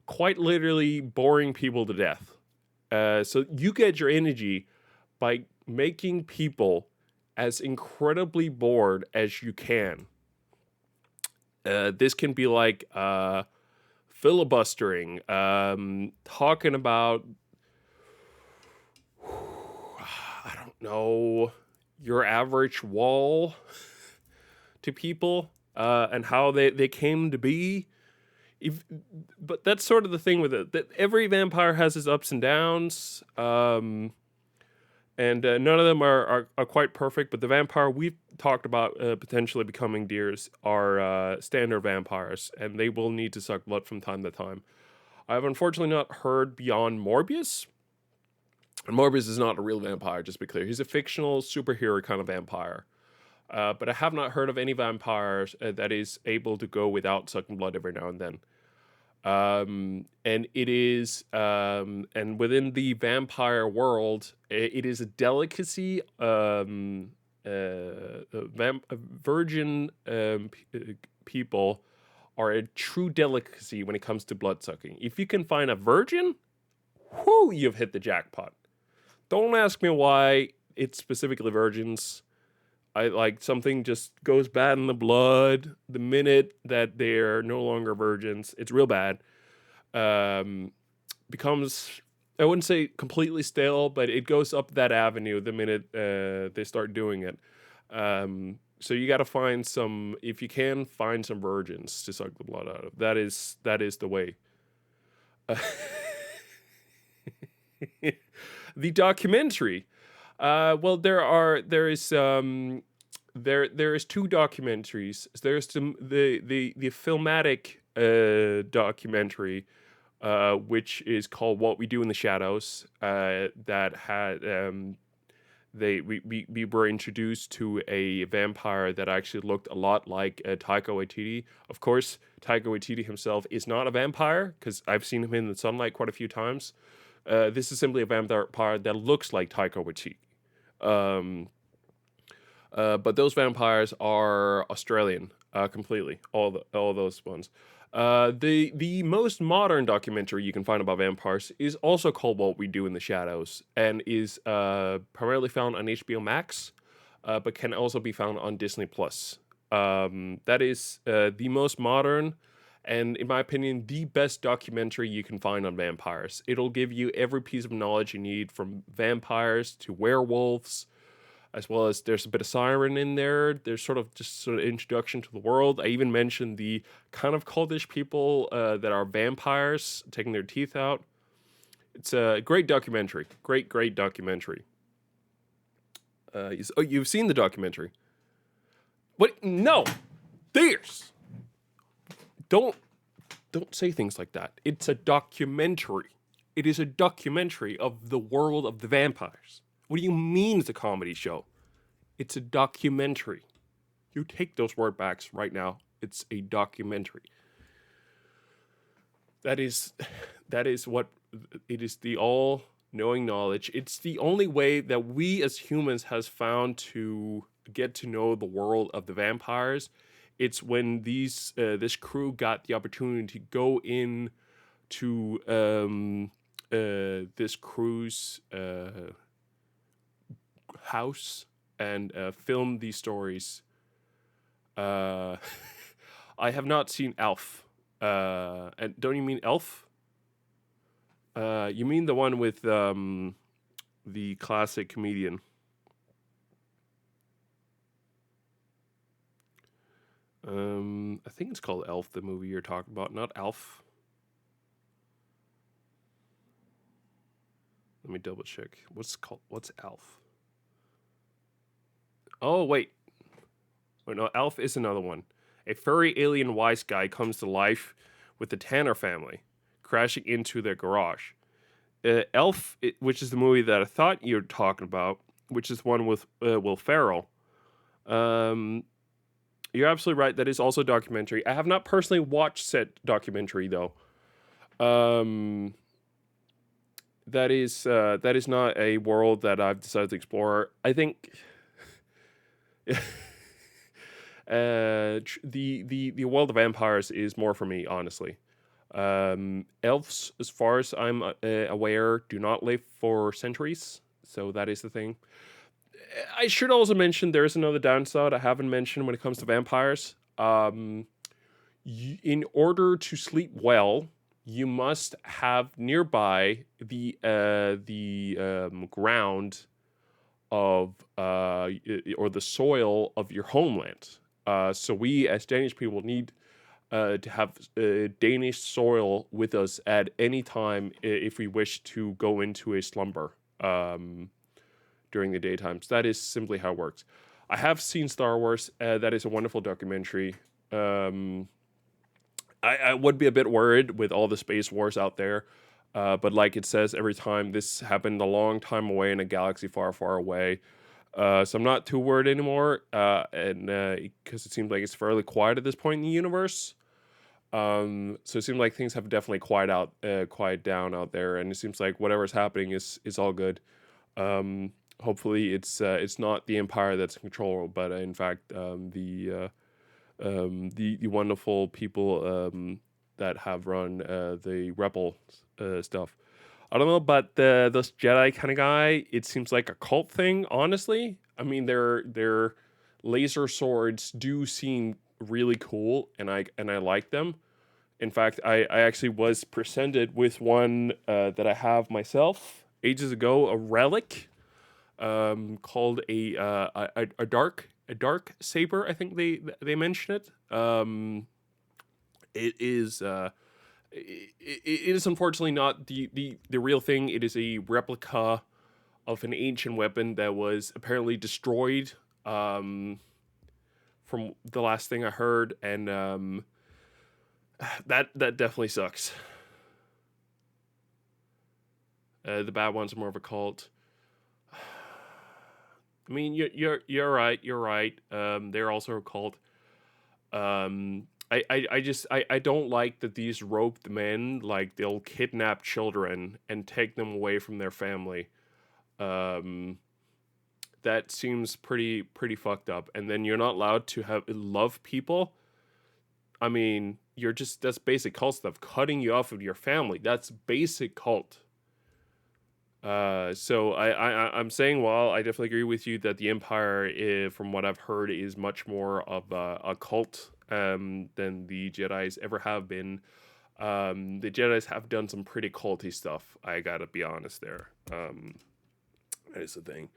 Quite literally boring people to death. So you get your energy by making people as incredibly bored as you can. This can be like filibustering, talking about, I don't know, your average wall to people and how they came to be. But that's sort of the thing with it, that every vampire has its ups and downs, and none of them are quite perfect, but the vampire we've talked about potentially becoming deers are standard vampires, and they will need to suck blood from time to time. I've unfortunately not heard beyond Morbius, and Morbius is not a real vampire, just to be clear. He's a fictional superhero kind of vampire. But I have not heard of any vampires that is able to go without sucking blood every now and then. And it is, and within the vampire world, it is a delicacy. Virgin people are a true delicacy when it comes to blood sucking. If you can find a virgin, whoo, you've hit the jackpot. Don't ask me why it's specifically virgins. Something just goes bad in the blood the minute that they're no longer virgins. It's real bad. Becomes, I wouldn't say completely stale, but it goes up that avenue the minute they start doing it. So you got to find some, if you can, find some virgins to suck the blood out of. That is the way. The documentary. Well, there is two documentaries. There's the filmatic documentary, which is called "What We Do in the Shadows." That had we were introduced to a vampire that actually looked a lot like Taika Waititi. Of course, Taika Waititi himself is not a vampire, because I've seen him in the sunlight quite a few times. This is simply a vampire that looks like Taika Waititi. But those vampires are Australian, completely. All those ones. The most modern documentary you can find about vampires is also called "What We Do in the Shadows" and is primarily found on HBO Max, but can also be found on Disney Plus. That is the most modern, and in my opinion, the best documentary you can find on vampires. It'll give you every piece of knowledge you need, from vampires to werewolves, as well as there's a bit of Siren in there. There's sort of introduction to the world. I even mentioned the kind of cultish people that are vampires taking their teeth out. It's a great documentary. Great documentary. You've seen the documentary? What? No! There's! Don't Don't say things like that. It's a documentary. It is a documentary of the world of the vampires. What do you mean it's a comedy show? It's a documentary. You take those word backs right now. It's a documentary. That is what it is, the all-knowing knowledge. It's the only way that we as humans has found to get to know the world of the vampires. It's when this crew got the opportunity to go in to this crew's house and film these stories. I have not seen Elf. And don't you mean Elf? You mean the one with the classic comedian? I think it's called Elf, the movie you're talking about, not Alf. Let me double check. What's Alf? Oh, wait. Oh, no, Alf is another one. A furry alien wise guy comes to life with the Tanner family, crashing into their garage. Elf, which is the movie that I thought you were talking about, which is one with Will Ferrell. You're absolutely right. That is also a documentary. I have not personally watched said documentary, though. That is not a world that I've decided to explore. I think the world of vampires is more for me, honestly. Elves, as far as I'm aware, do not live for centuries, so that is the thing. I should also mention there is another downside I haven't mentioned when it comes to vampires. In order to sleep well, you must have nearby the ground of or the soil of your homeland. So we as Danish people need to have Danish soil with us at any time if we wish to go into a slumber during the daytime. So that is simply how it works. I have seen Star Wars. That is a wonderful documentary. I would be a bit worried with all the space wars out there. But like it says every time, this happened a long time away in a galaxy far, far away. So I'm not too worried anymore. And because it seems like it's fairly quiet at this point in the universe. So it seems like things have definitely quiet down out there. And it seems like whatever's happening is all good. Hopefully it's not the Empire that's in control, but in fact the wonderful people that have run the Rebel stuff. I don't know about those Jedi kind of guy. It seems like a cult thing, honestly. I mean, their laser swords do seem really cool, and I like them. In fact, I actually was presented with one that I have myself ages ago, a relic called a dark saber. I think they mention it. It is unfortunately not the real thing. It is a replica of an ancient weapon that was apparently destroyed from the last thing I heard, and that definitely sucks. The bad ones are more of a cult. I mean, you're right. You're right. They're also a cult. I don't like that these roped men, like, they'll kidnap children and take them away from their family. That seems pretty fucked up. And then you're not allowed to love people. I mean, that's basic cult stuff. Cutting you off of your family, that's basic cult. So I'm saying, while I definitely agree with you that the Empire, from what I've heard, is much more of a cult than the Jedis ever have been. The Jedis have done some pretty culty stuff. I gotta be honest there. That is the thing.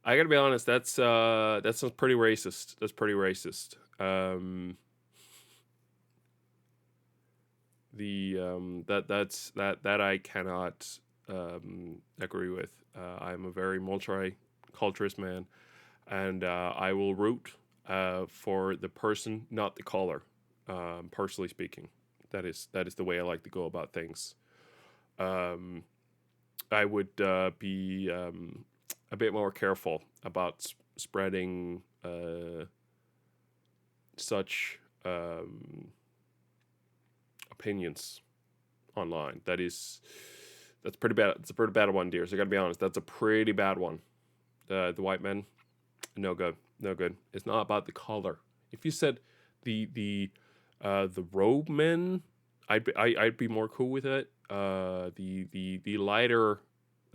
I gotta be honest. That sounds pretty racist. That's pretty racist. That I cannot agree with. I'm a very multiculturalist man. and I will root for the person, not the caller. Personally speaking, that is the way I like to go about things. I would be a bit more careful about spreading such opinions online. That's pretty bad. It's a pretty bad one, dear. So I gotta be honest. That's a pretty bad one. The white men, no good, no good. It's not about the color. If you said the robe men, I'd be more cool with it. The lighter,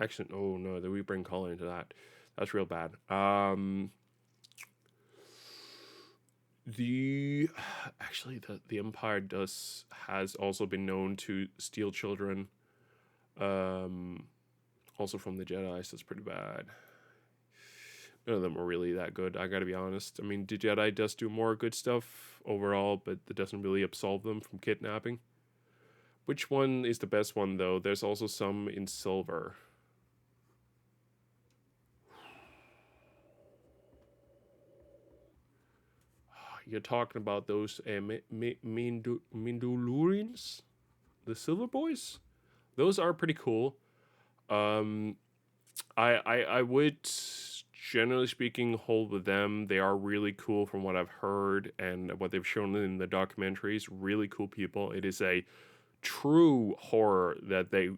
actually, oh no, that we bring color into that. That's real bad. The Empire has also been known to steal children. Also from the Jedi, so it's pretty bad. None of them are really that good, I gotta be honest. I mean, the Jedi does do more good stuff overall, but it doesn't really absolve them from kidnapping. Which one is the best one, though? There's also some in silver. You're talking about those Mandalorians? The Silver Boys? Those are pretty cool. I would, generally speaking, hold with them. They are really cool from what I've heard and what they've shown in the documentaries. Really cool people. It is a true horror that they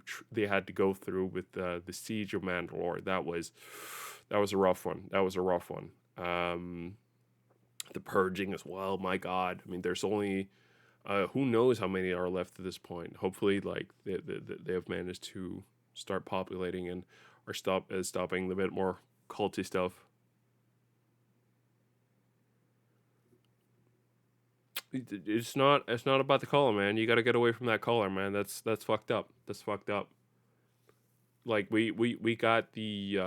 had to go through with the Siege of Mandalore. That was a rough one. The Purging as well. My God, I mean, there's only who knows how many are left at this point. Hopefully, like they have managed to start populating and are stopping the bit more culty stuff. It's not about the color, man. You got to get away from that color, man. That's fucked up. That's fucked up. Like we got the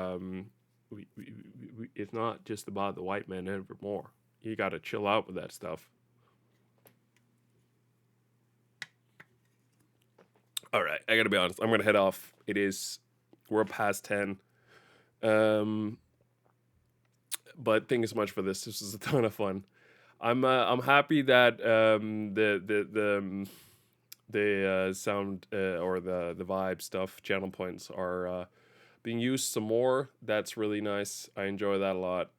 it's not just about the white man anymore. You got to chill out with that stuff. All right, I got to be honest. I'm going to head off. We're past 10. But thank you so much for this. This was a ton of fun. I'm happy that the sound or the vibe stuff, channel points are being used some more. That's really nice. I enjoy that a lot.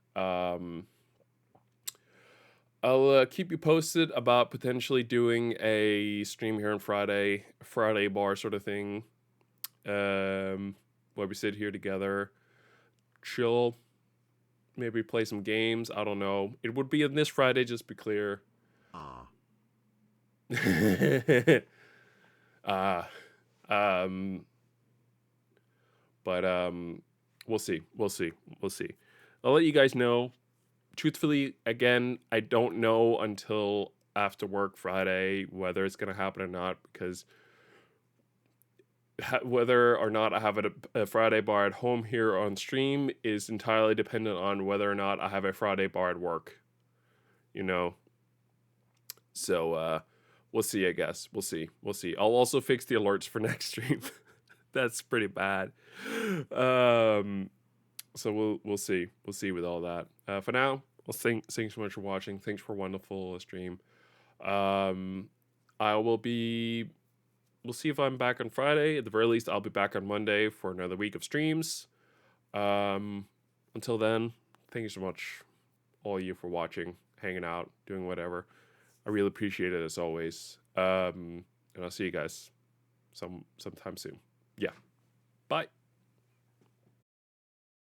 I'll keep you posted about potentially doing a stream here on Friday bar sort of thing, where we sit here together, chill, maybe play some games. I don't know. It would be on this Friday, just to be clear. But we'll see. I'll let you guys know. Truthfully, again, I don't know until after work Friday whether it's going to happen or not, because whether or not I have a Friday bar at home here on stream is entirely dependent on whether or not I have a Friday bar at work, so we'll see. I guess we'll see. I'll also fix the alerts for next stream. That's pretty bad. So we'll see with all that. For now, thanks so much for watching. Thanks for a wonderful stream. We'll see if I'm back on Friday. At the very least, I'll be back on Monday for another week of streams. Until then, thank you so much, all of you, for watching, hanging out, doing whatever. I really appreciate it as always. And I'll see you guys sometime soon. Yeah. Bye.